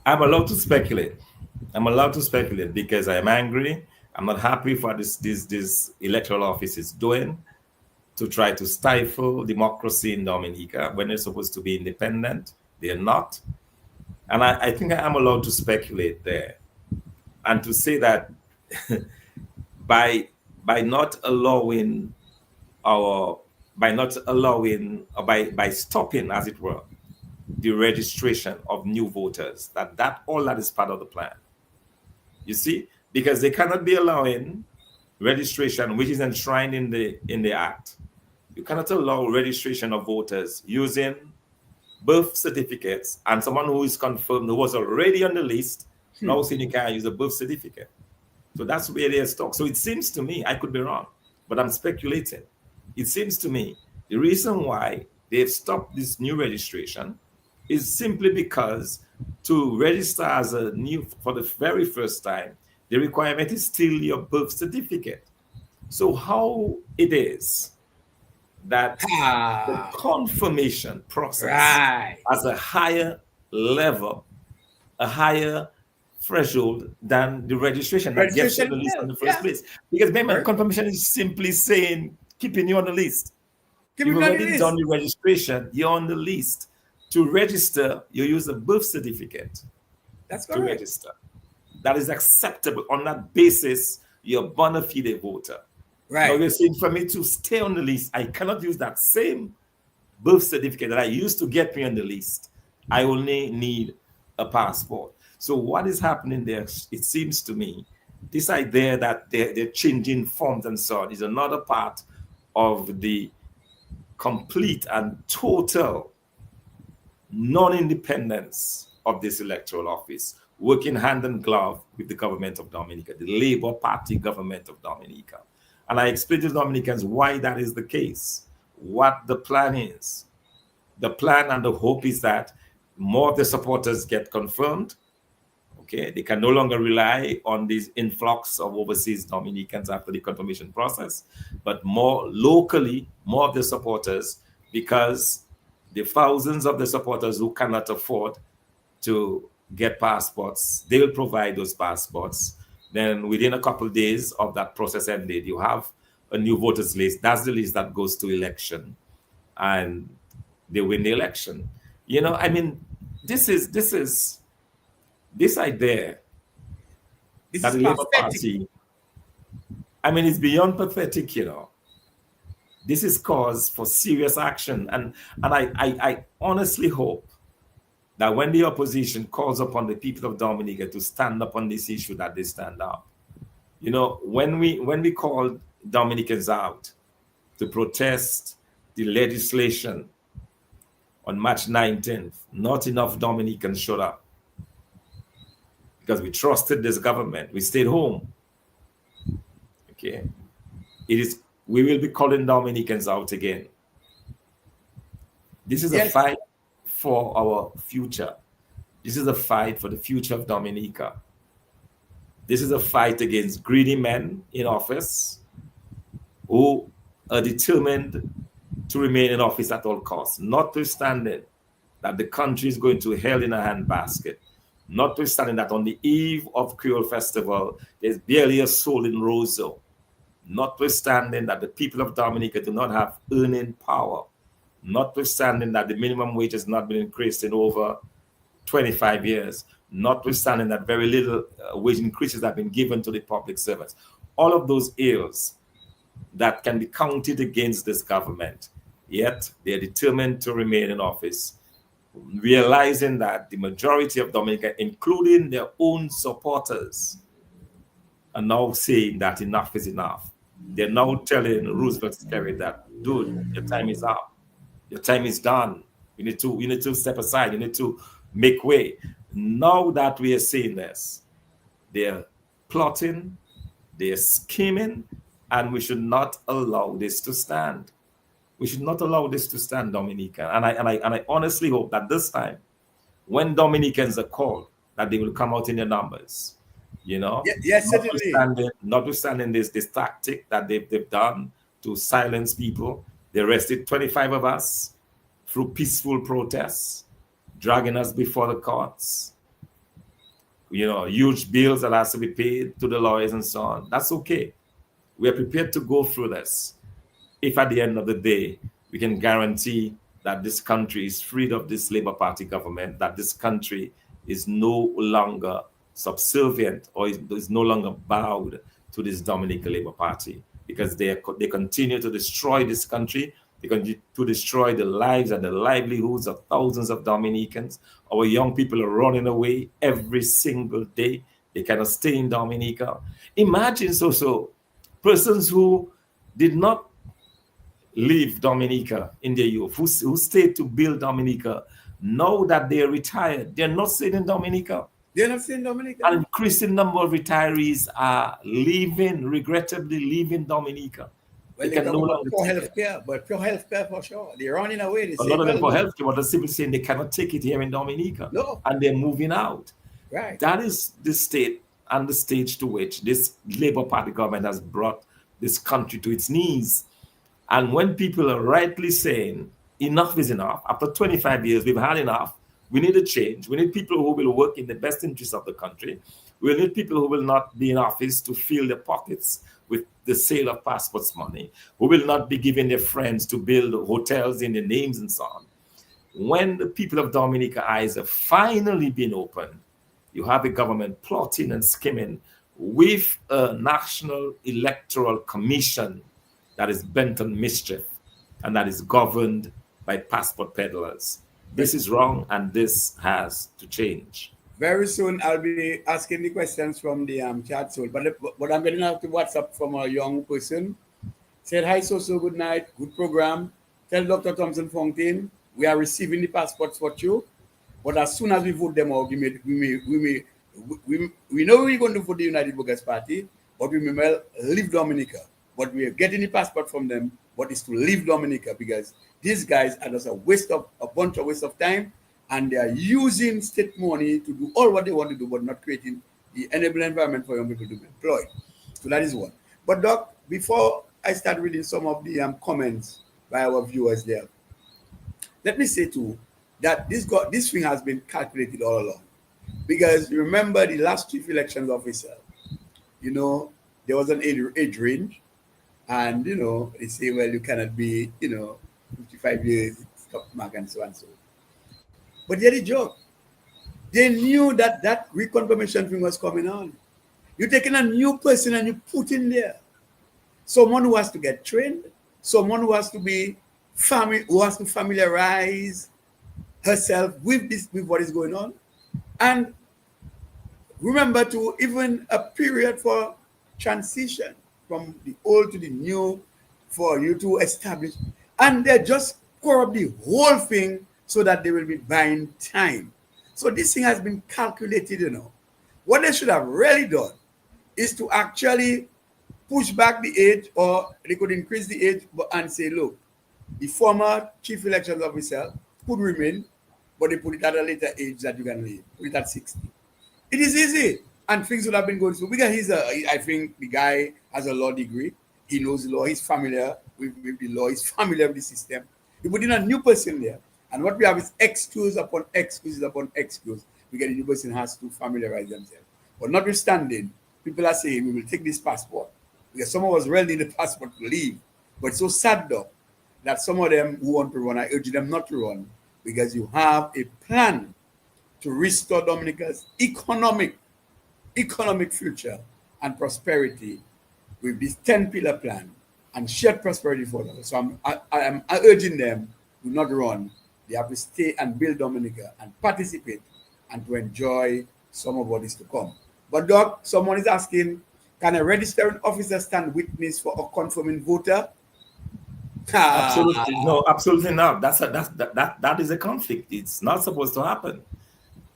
I'm allowed to speculate. I'm allowed to speculate because I'm angry. I'm not happy for this electoral office is doing to try to stifle democracy in Dominica when they're supposed to be independent. They're not. And I think I'm allowed to speculate there and to say that by not allowing by stopping, as it were, the registration of new voters, that all that is part of the plan. You see, because they cannot be allowing registration, which is enshrined in the act. You cannot allow registration of voters using birth certificates and someone who is confirmed who was already on the list. Now saying you can't use a birth certificate. So that's where they're stuck. So it seems to me, I could be wrong, but I'm speculating. It seems to me the reason why they've stopped this new registration is simply because to register as a new for the very first time, the requirement is still your birth certificate. So how it is that the confirmation process has a higher level, a higher threshold than the registration that gets you on the list in the first place. Because remember, confirmation is simply saying keeping you on the list. You've already done the registration, you're on the list. To register, you use a birth certificate.
That's
correct. To register. That is acceptable. On that basis, you're a bona fide voter.
Right.
Now you're saying for me to stay on the list, I cannot use that same birth certificate that I used to get me on the list. I only need a passport. So what is happening there, it seems to me, this idea that they're changing forms and so on is another part of the complete and total non-independence of this electoral office, working hand in glove with the government of Dominica, the Labour Party government of Dominica. And I explained to Dominicans why that is the case, what the plan is. The plan and the hope is that more of the supporters get confirmed. Okay, they can no longer rely on this influx of overseas Dominicans after the confirmation process, but more locally, more of the supporters, because the thousands of the supporters who cannot afford to get passports, they will provide those passports. Then within a couple of days of that process ended, you have a new voters list. That's the list that goes to election, and they win the election. You know, I mean, this idea that the Labour Party, I mean, it's beyond pathetic, you know. This is cause for serious action. And I honestly hope that when the opposition calls upon the people of Dominica to stand up on this issue, that they stand up. You know, when we called Dominicans out to protest the legislation on March 19th, not enough Dominicans showed up because we trusted this government. We stayed home. Okay. We will be calling Dominicans out again. This is a
Yes.
fight for our future. This is a fight for the future of Dominica. This is a fight against greedy men in office who are determined to remain in office at all costs, notwithstanding that the country is going to hell in a handbasket, notwithstanding that on the eve of Creole Festival, there's barely a soul in Roseau, notwithstanding that the people of Dominica do not have earning power, notwithstanding that the minimum wage has not been increased in over 25 years, notwithstanding that very little wage increases have been given to the public servants. All of those ills that can be counted against this government, yet they're determined to remain in office, realizing that the majority of Dominica, including their own supporters, are now saying that enough is enough. They're now telling Roosevelt Scary that, dude, your time is up. Your time is done. You need to step aside. You need to make way. Now that we are seeing this, they're plotting, they're scheming, and we should not allow this to stand. We should not allow this to stand, Dominica. And I honestly hope that this time, when Dominicans are called, that they will come out in their numbers. You know,
yes, certainly.
Notwithstanding this tactic that they've done to silence people, they arrested 25 of us through peaceful protests, dragging us before the courts. You know, huge bills that has to be paid to the lawyers and so on. That's okay. We are prepared to go through this if at the end of the day we can guarantee that this country is freed of this Labour Party government, that this country is no longer subservient or is no longer bowed to this Dominica Labour Party, because they continue to destroy this country. They continue to destroy the lives and the livelihoods of thousands of Dominicans. Our young people are running away every single day. They cannot stay in Dominica. Imagine persons who did not leave Dominica in their youth, who stayed to build Dominica, now that they're retired, they're not staying in Dominica.
They're not staying in Dominica.
An increasing number of retirees are regrettably leaving Dominica.
Well, they can no longer for healthcare, but for healthcare for sure. They're running away.
A lot of them for healthcare, but the simply saying they cannot take it here in Dominica.
No.
And they're moving out.
Right.
That is the state and the stage to which this Labour Party government has brought this country to its knees. And when people are rightly saying enough is enough, after 25 years, we've had enough, we need a change. We need people who will work in the best interest of the country. We need people who will not be in office to fill their pockets with the sale of passports money, who will not be giving their friends to build hotels in their names and so on. When the people of Dominica eyes have finally been opened, you have a government plotting and scheming with a National Electoral Commission that is bent on mischief and that is governed by passport peddlers. This is wrong, and this has to change.
Very soon, I'll be asking the questions from the chat soon. But I'm getting out to WhatsApp from a young person. Said, hi, so good night, good program. Tell Dr. Thompson Fontaine we are receiving the passports for you. But as soon as we vote them out, we know we're going to vote the United Workers' Party, but we may leave Dominica. But we are getting the passport from them, but it's to leave Dominica, because these guys are just a waste of time, and they are using state money to do all what they want to do, but not creating the enabling environment for young people to be employed. So that is one. But Doc, before I start reading some of the comments by our viewers there, let me say too that this thing has been calculated all along, because you remember the last chief elections officer, there was an age range. And, they say, well, you cannot be, 55 years, stop mark, and so on and so. But here's the joke. They knew that reconfirmation thing was coming on. You're taking a new person and you put in there someone who has to get trained, someone who has to be who has to familiarize herself with what is going on. And remember even a period for transition from the old to the new for you to establish, and they just corrupt the whole thing so that they will be buying time. So this thing has been calculated, you know. What they should have really done is to actually push back the age, or they could increase the age and say, look, the former chief elections officer could remain, but they put it at a later age that you can leave. Put it at 60. It is easy, and things would have been going through because I think the guy has a law degree. He knows the law. He's familiar with the law. He's familiar with the system. You put in a new person there, and what we have is excuse upon excuses upon excuse because the new person has to familiarize themselves. But notwithstanding, people are saying we will take this passport because some of us really need the passport to leave. But it's so sad though that some of them who want to run, I urge them not to run because you have a plan to restore Dominica's economic future and prosperity with this 10-pillar plan and shared prosperity for them. So I'm urging them to not run. They have to stay and build Dominica and participate and to enjoy some of what is to come. But Doc, someone is asking, can a registering officer stand witness for a confirming voter?
Absolutely no, absolutely not. That is a conflict. It's not supposed to happen.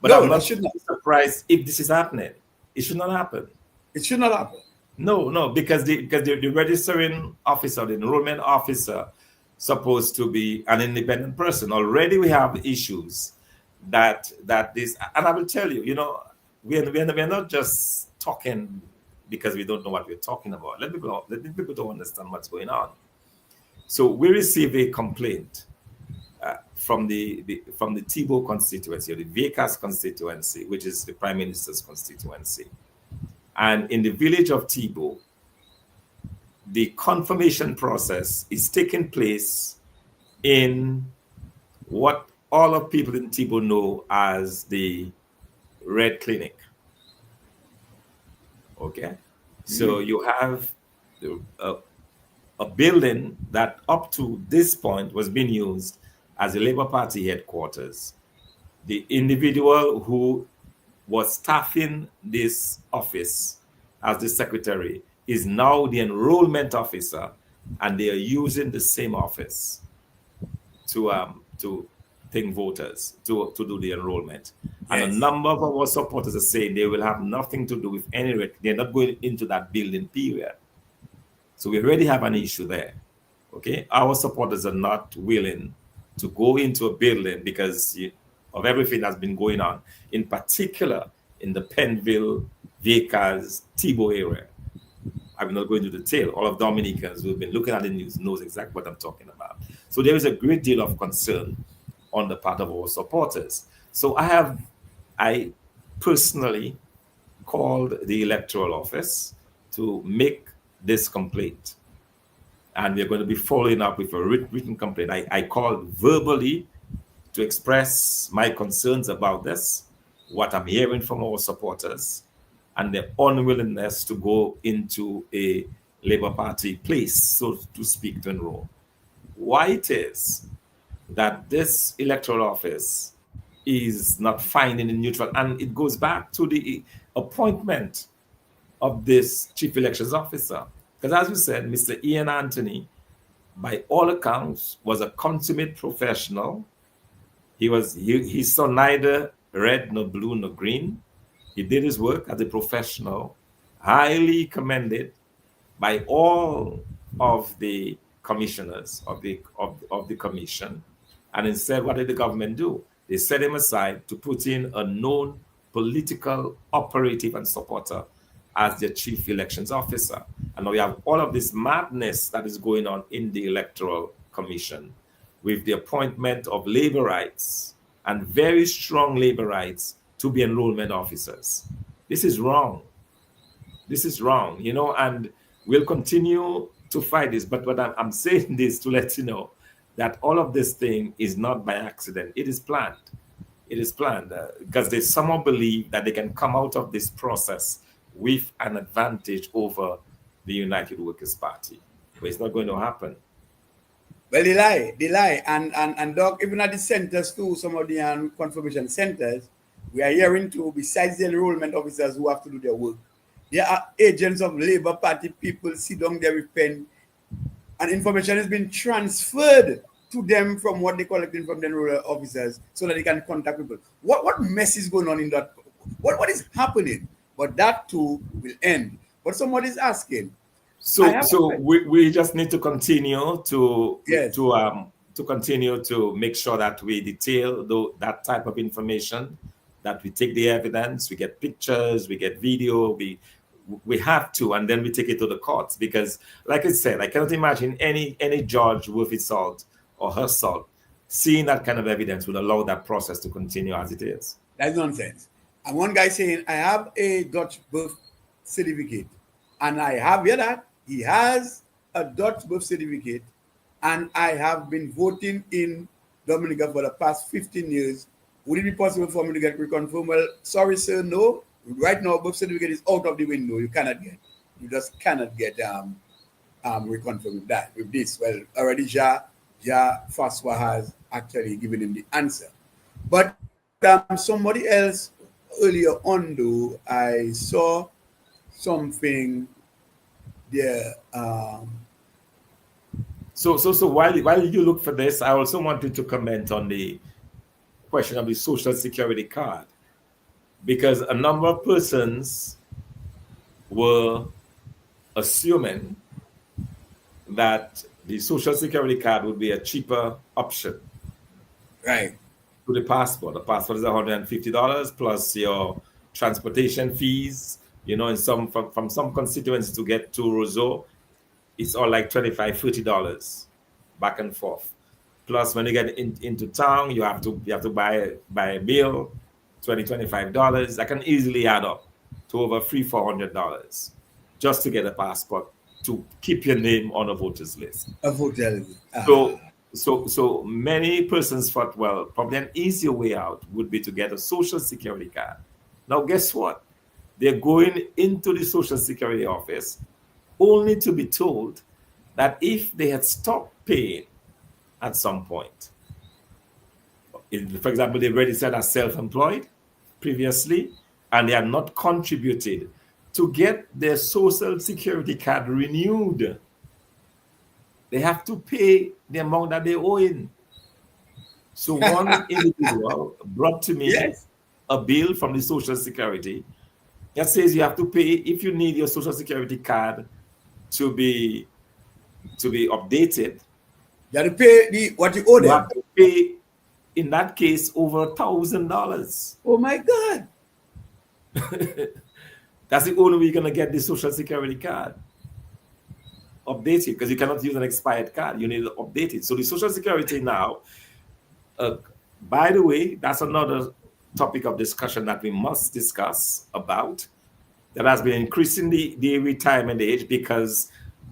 But
No,
I'm
that
not
should not.
surprised if this is happening. It should not happen.
It should not happen.
No, because the registering officer, the enrollment officer, supposed to be an independent person. Already we have issues that this, and I will tell you, we're not just talking because we don't know what we're talking about. Let people don't understand what's going on. So we receive a complaint from the Tibo constituency, or the Vekas constituency, which is the Prime Minister's constituency. And in the village of Tibo, the confirmation process is taking place in what all of people in Tibo know as the Red Clinic. Okay? So you have a building that up to this point was being used as a Labour Party headquarters. The individual who was staffing this office as the secretary is now the enrollment officer, and they are using the same office to think voters to do the enrollment. Yes. And a number of our supporters are saying they will have nothing to do with any. They're not going into that building period. So we already have an issue there. Okay, our supporters are not willing to go into a building because of everything that's been going on, in particular in the Penville, Vekas, Tibo area. I'm not going to detail. All of Dominicans who've been looking at the news knows exactly what I'm talking about. So there is a great deal of concern on the part of our supporters. So I personally called the electoral office to make this complaint. And we're going to be following up with a written complaint. I called verbally to express my concerns about this, what I'm hearing from our supporters, and their unwillingness to go into a Labour Party place, so to speak, to enroll. Why it is that this electoral office is not finding a neutral, and it goes back to the appointment of this chief elections officer. Because as we said, Mr. Ian Anthony, by all accounts, was a consummate professional. He saw neither red, nor blue, nor green. He did his work as a professional, highly commended by all of the commissioners of the commission. And instead, what did the government do? They set him aside to put in a known political operative and supporter as their chief elections officer. And now we have all of this madness that is going on in the Electoral Commission with the appointment of labor rights and very strong labor rights to be enrollment officers. This is wrong. This is wrong, and we'll continue to fight this. But what I'm saying this to let you know that all of this thing is not by accident. It is planned. It is planned because they somehow believe that they can come out of this process with an advantage over the United Workers' Party. But it's not going to happen.
Well, they lie. And Doc, even at the centers too, some of the confirmation centers, we are hearing too, besides the enrollment officers who have to do their work, there are agents of Labour Party people sit down there with pen, and information has been transferred to them from what they collected from the rural officers so that they can contact people. What mess is going on in that? What is happening? But that too will end. But somebody's asking, I
So
have a
so
question.
we just need to continue
Yes,
to continue to make sure that we detail that type of information, that we take the evidence, we get pictures, we get video, we have to, and then we take it to the courts. Because like I said, I cannot imagine any judge worth his salt or her salt seeing that kind of evidence would allow that process to continue as it is.
that's nonsense. And one guy saying, I have a Dutch birth certificate, and I have here that he has a Dutch birth certificate, and I have been voting in Dominica for the past 15 years. Would it be possible for me to get reconfirmed? Well, sorry, sir, no. Right now, birth certificate is out of the window. You cannot get. You just cannot get reconfirmed with that. With this, well, already Ja Faswa has actually given him the answer. But somebody else earlier on, though, I saw something there.
So while you look for this, I also wanted to comment on the question of the social security card, because a number of persons were assuming that the social security card would be a cheaper option
Right.
to the passport. The passport is $150 plus your transportation fees. You know, in some from some constituents to get to Roseau, it's all like $25, $30 back and forth. Plus, when you get into town, you have to buy a bill, $25. That can easily add up to over $300-$400 just to get a passport to keep your name on a voters list.
A hotel.
So so many persons thought, well, probably an easier way out would be to get a social security card. Now, guess what? They're going into the social security office only to be told that if they had stopped paying at some point, for example, they've registered as self-employed previously and they had not contributed to get their social security card renewed, they have to pay the amount that they owe in. So one individual brought to me
Yes.
a bill from the social security that says you have to pay if you need your social security card to be updated.
You have to pay what you owe
You have
them.
to pay, in that case, over $1,000.
Oh my God.
That's the only way you're gonna get the social security card updated, because you cannot use an expired card. You need to update it. So the social security now, uh, by the way, that's another topic of discussion that we must discuss about. That has been increasing the retirement age because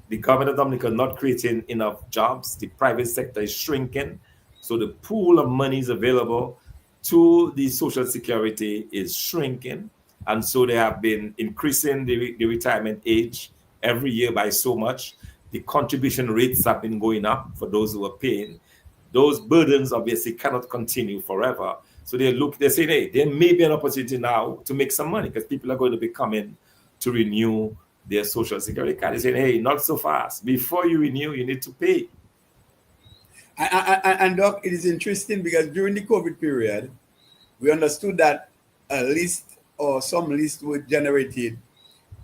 the government of Dominica is not creating enough jobs. The private sector is shrinking. So the pool of monies available to the social security is shrinking. And so they have been increasing the retirement age every year by so much. The contribution rates have been going up for those who are paying. Those burdens obviously cannot continue forever. So they're saying, hey, there may be an opportunity now to make some money because people are going to be coming to renew their social security card. They're saying, hey, not so fast. Before you renew, you need to pay.
And Doc, it is interesting because during the COVID period, we understood that a list or some list were generated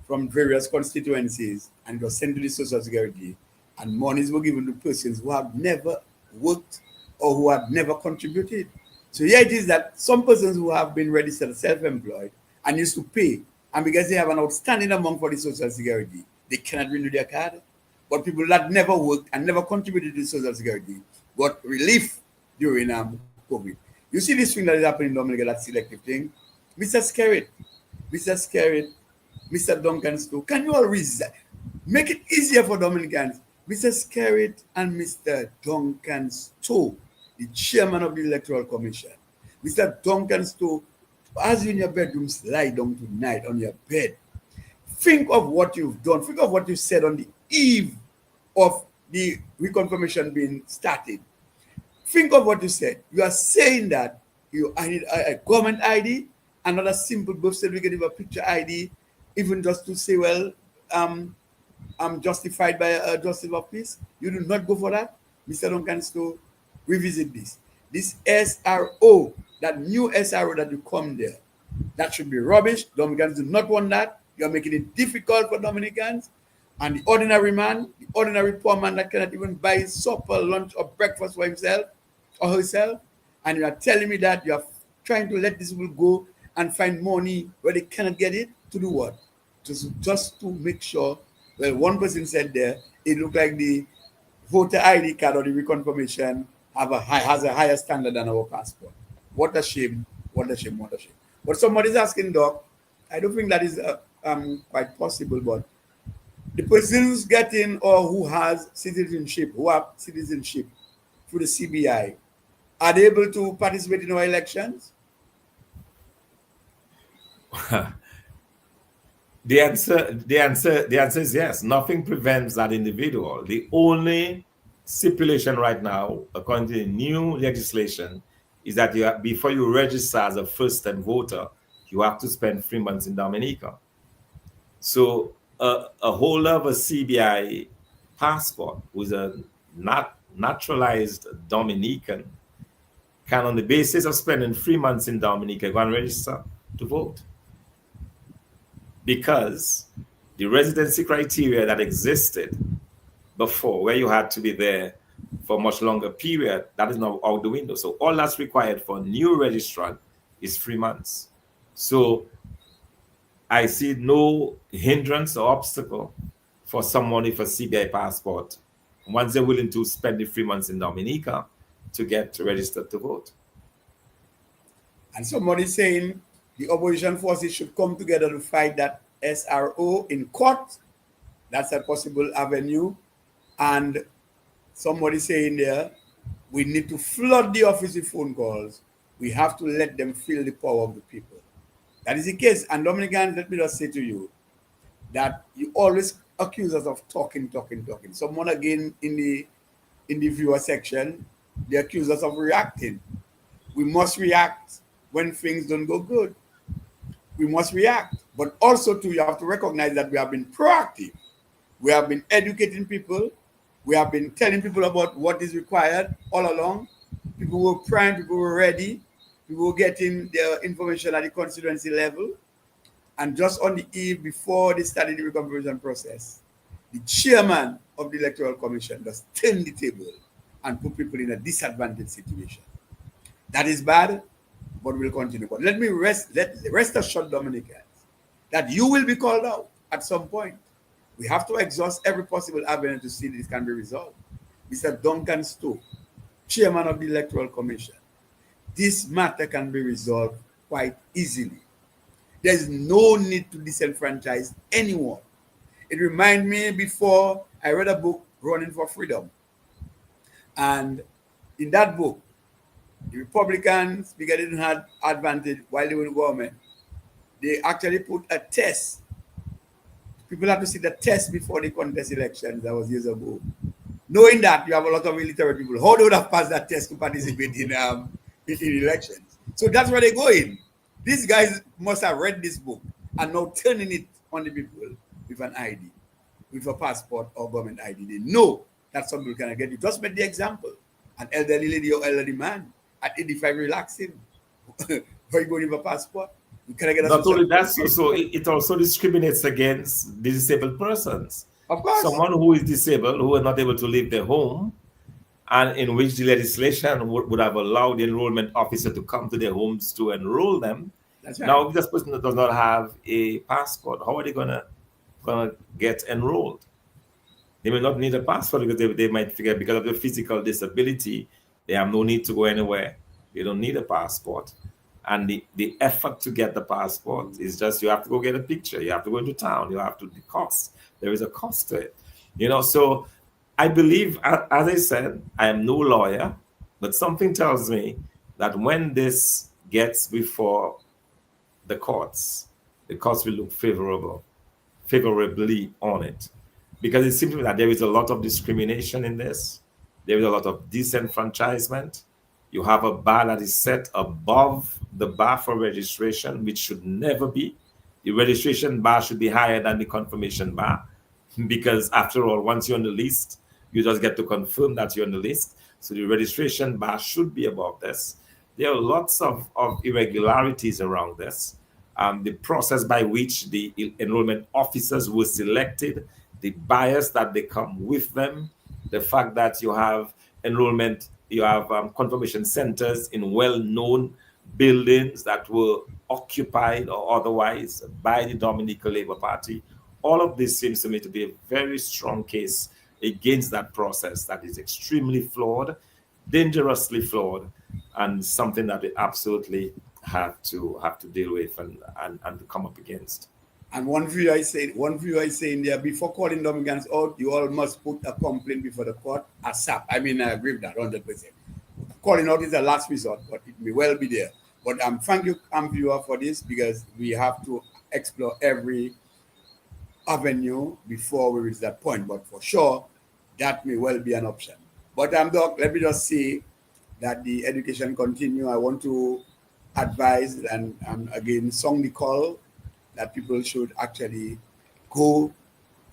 from various constituencies and was sent to the Social Security, and monies were given to persons who have never worked or who have never contributed. So here it is that some persons who have been registered as self-employed and used to pay, and because they have an outstanding amount for the Social Security, they cannot renew their card. But people that never worked and never contributed to the Social Security got relief during COVID. You see this thing that is happening in Dominica, that selective thing? Mr. Skerritt, Mr. Skerritt, Mr. Duncan Stowe, can you all make it easier for Dominicans? Mr. Skerritt and Mr. Duncan Stowe, the chairman of the Electoral Commission. Mr. Duncan Stowe, as you in your bedrooms, lie down tonight on your bed. Think of what you've done. Think of what you said on the eve of the reconfirmation being started. Think of what you said. You are saying that I need a government ID, another simple birth certificate with a picture ID, even just to say, well, justified by a justice of peace. You do not go for that. Mr. Duncan Stowe, revisit this. This SRO, that new SRO that you come there, that should be rubbish. Dominicans do not want that. You are making it difficult for Dominicans. And the ordinary man, the ordinary poor man that cannot even buy supper, lunch, or breakfast for himself or herself, and you are telling me that you are trying to let these people go and find money where they cannot get it, to do what? Just to make sure. Well, one person said there, it looked like the voter ID card or the reconfirmation has a higher standard than our passport. What a shame! What a shame! What a shame! But somebody's asking, Doc. I don't think that is quite possible. But the person who's getting or who has citizenship, who have citizenship through the CBI, are they able to participate in our elections?
The answer is yes. Nothing prevents that individual. The only stipulation right now, according to the new legislation, is that before you register as a first-time voter, you have to spend 3 months in Dominica. So a holder of a CBI passport who's a not naturalized Dominican can, on the basis of spending 3 months in Dominica, go and register to vote. Because the residency criteria that existed before, where you had to be there for a much longer period, that is now out the window. So all that's required for a new registrant is 3 months. So I see no hindrance or obstacle for someone with a CBI passport, once they're willing to spend the 3 months in Dominica, to get registered to vote.
And somebody saying the opposition forces should come together to fight that SRO in court. That's a possible avenue. And somebody saying there, we need to flood the office with phone calls. We have to let them feel the power of the people. That is the case. And Dominican, let me just say to you that you always accuse us of talking. Someone again in the viewer section, they accuse us of reacting. We must react when things don't go good. We must react. But also, too, you have to recognize that we have been proactive. We have been educating people. We have been telling people about what is required all along. People were primed, people were ready. People were getting their information at the constituency level. And just on the eve before they started the reconfirmation process, the chairman of the Electoral Commission just turned the table and put people in a disadvantaged situation. That is bad, but we'll continue. But let rest assured, Dominicans, that you will be called out at some point. We have to exhaust every possible avenue to see this can be resolved. Mr. Duncan Stowe, chairman of the Electoral Commission, this matter can be resolved quite easily. There's no need to disenfranchise anyone. It reminds me before I read a book, Running for Freedom. And in that book, the Republicans, because they didn't have advantage while they were in government, they actually put a test. People have to see the test before they contest elections. That was years ago. Knowing that you have a lot of illiterate people, how they would have passed that test to participate in elections? So that's where they go in. These guys must have read this book and now turning it on the people with an ID, with a passport or government ID. They know that some people cannot get you. Just make the example. An elderly lady or elderly man at 85 relaxing. Where you going with a passport? You cannot get a
Not only that, so it also discriminates against the disabled persons.
Of course.
Someone who is disabled, who are not able to leave their home, and in which the legislation would have allowed the enrollment officer to come to their homes to enroll them.
That's right.
Now, if this person does not have a passport, how are they gonna get enrolled? They may not need a passport because they might figure because of their physical disability, they have no need to go anywhere. They don't need a passport. And the effort to get the passport is just you have to go get a picture. You have to go into town. You have to the cost. There is a cost to it. So I believe, as I said, I am no lawyer, but something tells me that when this gets before the courts will look favorably on it. Because it seems to me that there is a lot of discrimination in this. There is a lot of disenfranchisement. You have a bar that is set above the bar for registration, which should never be. The registration bar should be higher than the confirmation bar because after all, once you're on the list, you just get to confirm that you're on the list. So the registration bar should be above this. There are lots of irregularities around this. The process by which the enrollment officers were selected, the bias that they come with them, the fact that you have enrollment, you have confirmation centers in well-known buildings that were occupied or otherwise by the Dominica Labour Party. All of this seems to me to be a very strong case against that process that is extremely flawed, dangerously flawed, and something that we absolutely have to deal with and to come up against.
And one view I say in there, before calling Dominicans out, you all must put a complaint before the court ASAP. I mean, I agree with that 100%. Calling out is the last resort, but it may well be there. But thank you, viewer, for this, because we have to explore every avenue before we reach that point. But for sure, that may well be an option. But Doc, let me just say that the education continue. I want to advise and again sound the call that people should actually go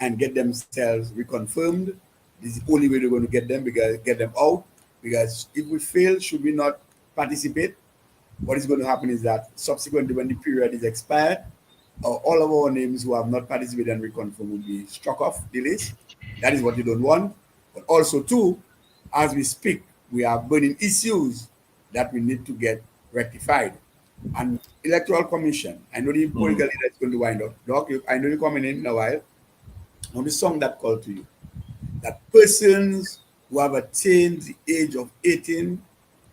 and get themselves reconfirmed. This is the only way they're going to get them out. Because if we fail, should we not participate? What is going to happen is that subsequently, when the period is expired, all of our names who have not participated and reconfirmed will be struck off the list. That is what you don't want. But also, too, as we speak, we are burning issues that we need to get rectified. And Electoral Commission, I know the political leader is going to wind up. Doc, I know you're coming in a while. I want to song that call to you. That persons who have attained the age of 18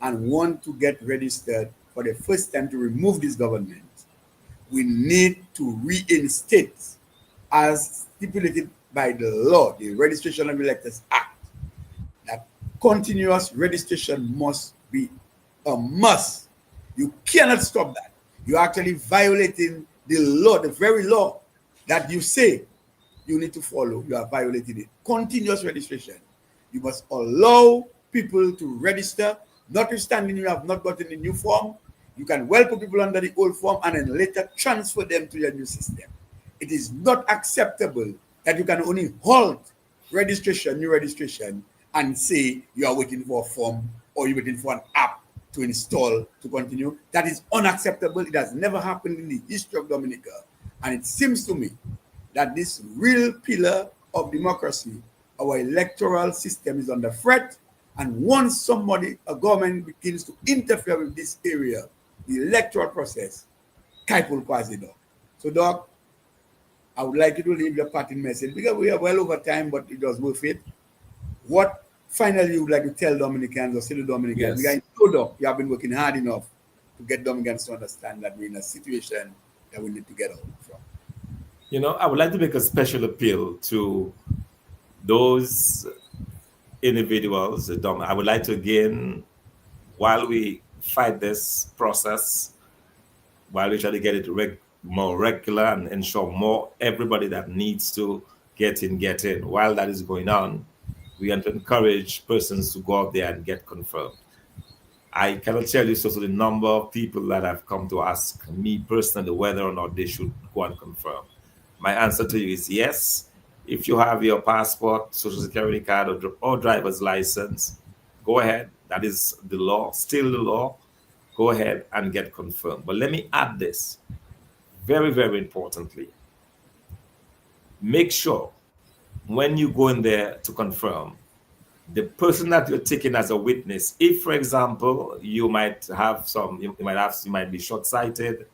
and want to get registered for the first time to remove this government, we need to reinstate, as stipulated by the law, the Registration of Electors Act, that continuous registration must be a must. You cannot stop that. You're actually violating the law, the very law that you say you need to follow. You are violating it. Continuous registration. You must allow people to register, notwithstanding you have not gotten the new form. You can well put people under the old form and then later transfer them to your new system. It is not acceptable that you can only halt registration, new registration, and say you are waiting for a form or you're waiting for an app to install to continue. That is unacceptable. It has never happened in the history of Dominica. And it seems to me that this real pillar of democracy, our electoral system, is under threat. And once a government begins to interfere with this area, the electoral process, Kaipul Kwazido. So, Doc, I would like you to leave your parting message because we are well over time, but it was worth it. What finally you would like to tell Dominicans or say to Dominicans?
Yes.
Because I know, Doc, you have been working hard enough to get Dominicans to understand that we're in a situation that we need to get out from.
You know, I would like to make a special appeal to those individuals. I would like to again, while we fight this process, while we try to get it more regular and ensure more everybody that needs to get in. While that is going on, we want to encourage persons to go out there and get confirmed. I cannot tell you so the number of people that have come to ask me personally whether or not they should go and confirm. My answer to you is yes. If you have your passport, social security card, or driver's license, go ahead. That is the law, still the law. Go ahead and get confirmed. But let me add this, very, very importantly. Make sure when you go in there to confirm, the person that you're taking as a witness, if, for example, you might be short-sighted,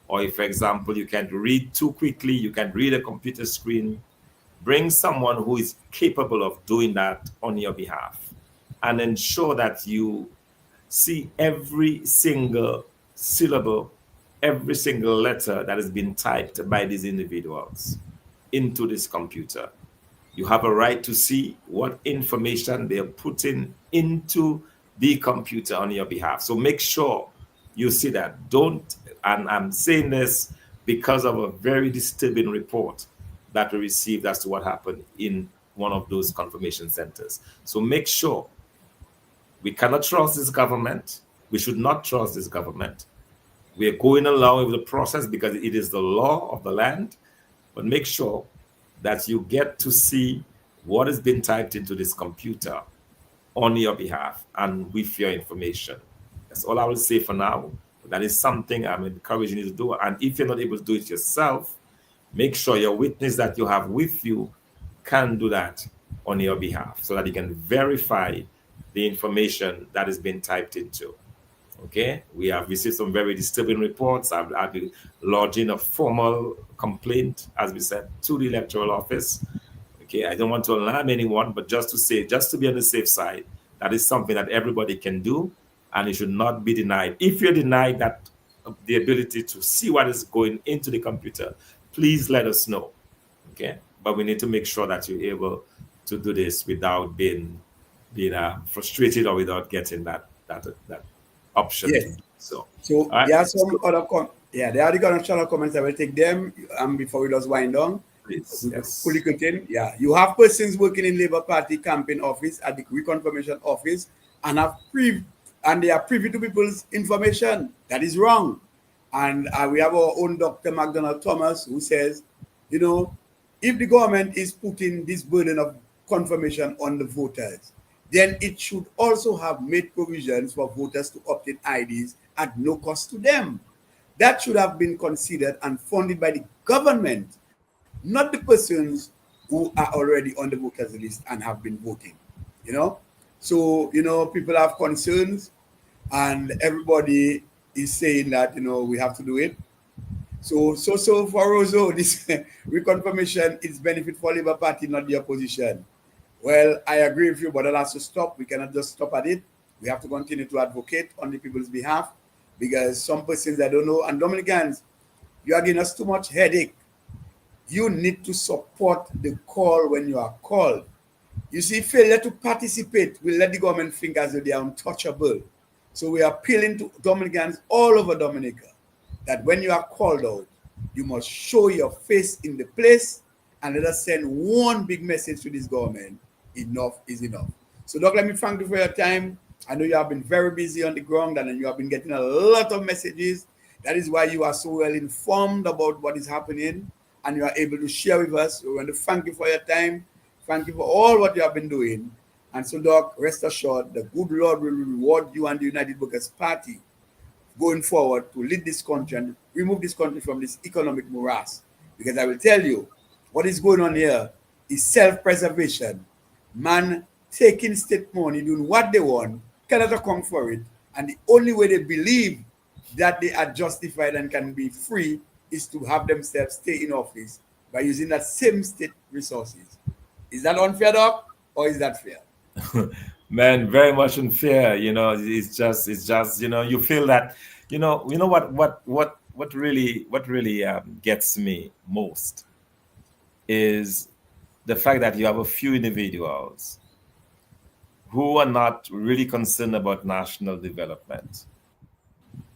or if, for example, you can't read too quickly, you can read a computer screen, bring someone who is capable of doing that on your behalf and ensure that you see every single syllable, every single letter that has been typed by these individuals into this computer. You have a right to see what information they're putting into the computer on your behalf. So make sure you see that. And I'm saying this because of a very disturbing report that we received as to what happened in one of those confirmation centers. So make sure. We cannot trust this government. We should not trust this government. We are going along with the process because it is the law of the land. But make sure that you get to see what has been typed into this computer on your behalf and with your information. That's all I will say for now. That is something I'm encouraging you to do. And if you're not able to do it yourself, make sure your witness that you have with you can do that on your behalf so that you can verify the information that has been typed into. Okay, we have received some very disturbing reports. I've been lodging a formal complaint, as we said, to the electoral office. Okay, I don't want to alarm anyone, but just to say, just to be on the safe side, that is something that everybody can do, and it should not be denied. If you're denied that the ability to see what is going into the computer, please let us know. Okay, but we need to make sure that you're able to do this without being frustrated or without getting that option to
Yes.
do so. All
So
right,
there are
let's
some
go,
other there are the conventional comments. I will take them before we just wind down.
please.
We fully
Yes.
continue. Yeah, you have persons working in Labour Party campaign office at the reconfirmation office and and they are privy to people's information. That is wrong. And we have our own Dr. McDonald Thomas who says, you know, if the government is putting this burden of confirmation on the voters, then it should also have made provisions for voters to obtain IDs at no cost to them. That should have been considered and funded by the government, not the persons who are already on the voters list and have been voting. You know, so people have concerns, and everybody is saying that we have to do it. So for Rosso, this reconfirmation is benefit for Labour Party, not the opposition. Well, I agree with you, but that has to stop. We cannot just stop at it. We have to continue to advocate on the people's behalf because some persons I don't know, and Dominicans, you are giving us too much headache. You need to support the call when you are called. You see, failure to participate will let the government think as though they are untouchable. So we are appealing to Dominicans all over Dominica that when you are called out, you must show your face in the place and let us send one big message to this government. Enough is enough. So, Doc, let me thank you for your time. I know you have been very busy on the ground and you have been getting a lot of messages. That is why you are so well informed about what is happening and you are able to share with us. We want to thank you for your time. Thank you for all what you have been doing. And so, Doc, rest assured, the good Lord will reward you and the United Workers' Party going forward to lead this country and remove this country from this economic morass. Because I will tell you, what is going on here is self-preservation. Man taking state money, doing what they want, cannot account for it. And the only way they believe that they are justified and can be free is to have themselves stay in office by using that same state resources. Is that unfair, Doc, or is that fair?
Man, very much unfair. It's just you feel that what really gets me most is the fact that you have a few individuals who are not really concerned about national development.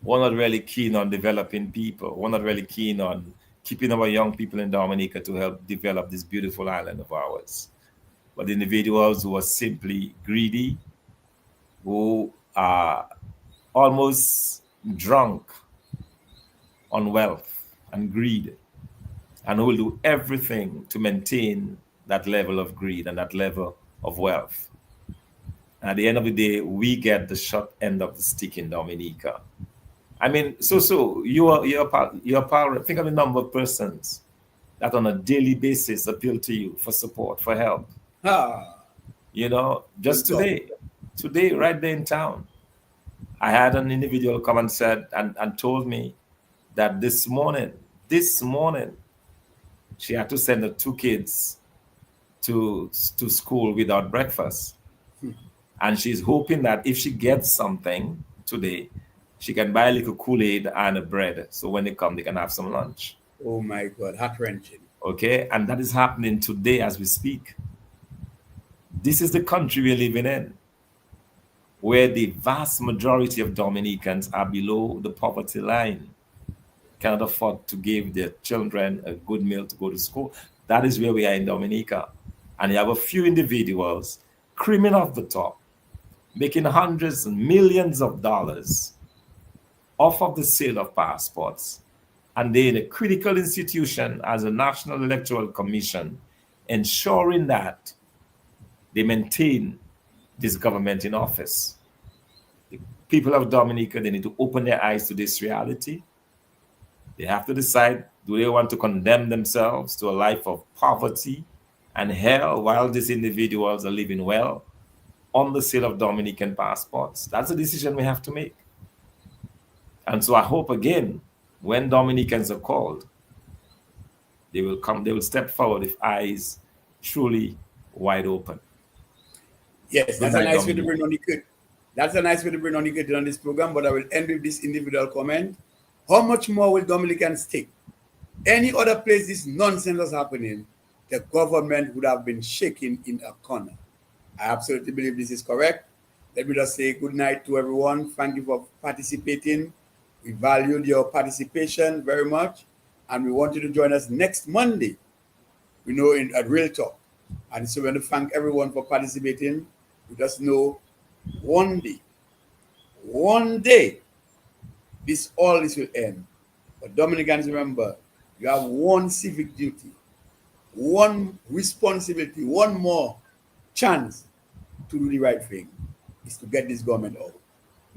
We're not really keen on developing people. We're not really keen on keeping our young people in Dominica to help develop this beautiful island of ours. But individuals who are simply greedy, who are almost drunk on wealth and greed, and who will do everything to maintain that level of greed and that level of wealth. And at the end of the day, we get the short end of the stick in Dominica. I mean, so you're think of the number of persons that on a daily basis appeal to you for support, for help.
Ah,
Just
good talk.
today, right there in town, I had an individual come and said and told me that this morning, she had to send her two kids to school without breakfast. And she's hoping that if she gets something today, she can buy a little Kool-Aid and a bread. So when they come, they can have some lunch.
Oh my God, heart wrenching.
Okay. And that is happening today as we speak. This is the country we're living in, where the vast majority of Dominicans are below the poverty line, cannot afford to give their children a good meal to go to school. That is where we are in Dominica. And you have a few individuals creaming off the top, making hundreds and millions of dollars off of the sale of passports. And they're in a critical institution as a National Electoral Commission ensuring that they maintain this government in office. The people of Dominica, they need to open their eyes to this reality. They have to decide, do they want to condemn themselves to a life of poverty and hell while these individuals are living well on the sale of Dominican passports? That's a decision we have to make. And so I hope again, when Dominicans are called, they will come, they will step forward with eyes truly wide open.
Yes,
Good
that's a
night,
nice way to
Dominic.
bring on the curtain. That's a nice way to bring on the curtain on this program, but I will end with this individual comment. How much more will Dominicans take? Any other place this nonsense was happening, the government would have been shaking in a corner. I absolutely believe this is correct. Let me just say good night to everyone. Thank you for participating. We valued your participation very much, and we want you to join us next Monday. We know in a real talk. And so we want to thank everyone for participating. We just know one day, all this will end. But Dominicans, remember, you have one civic duty, one responsibility, one more chance to do the right thing is to get this government out.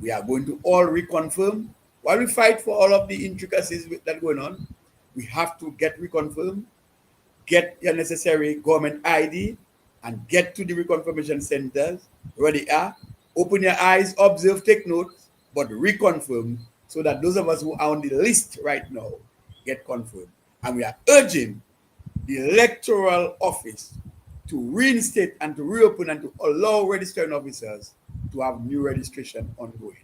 We are going to all reconfirm. While we fight for all of the intricacies that are going on, we have to get reconfirmed, get your necessary government ID, and get to the reconfirmation centers where they are. Open your eyes, observe, take notes, but reconfirm so that those of us who are on the list right now get confirmed. And we are urging the electoral office to reinstate and to reopen and to allow registering officers to have new registration ongoing.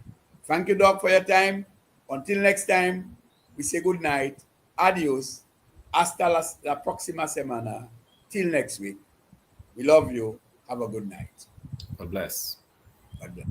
Thank you, Doc, for your time. Until next time, we say good night. Adios. Hasta la próxima semana. Till next week. We love you. Have a good night.
God bless.
God bless.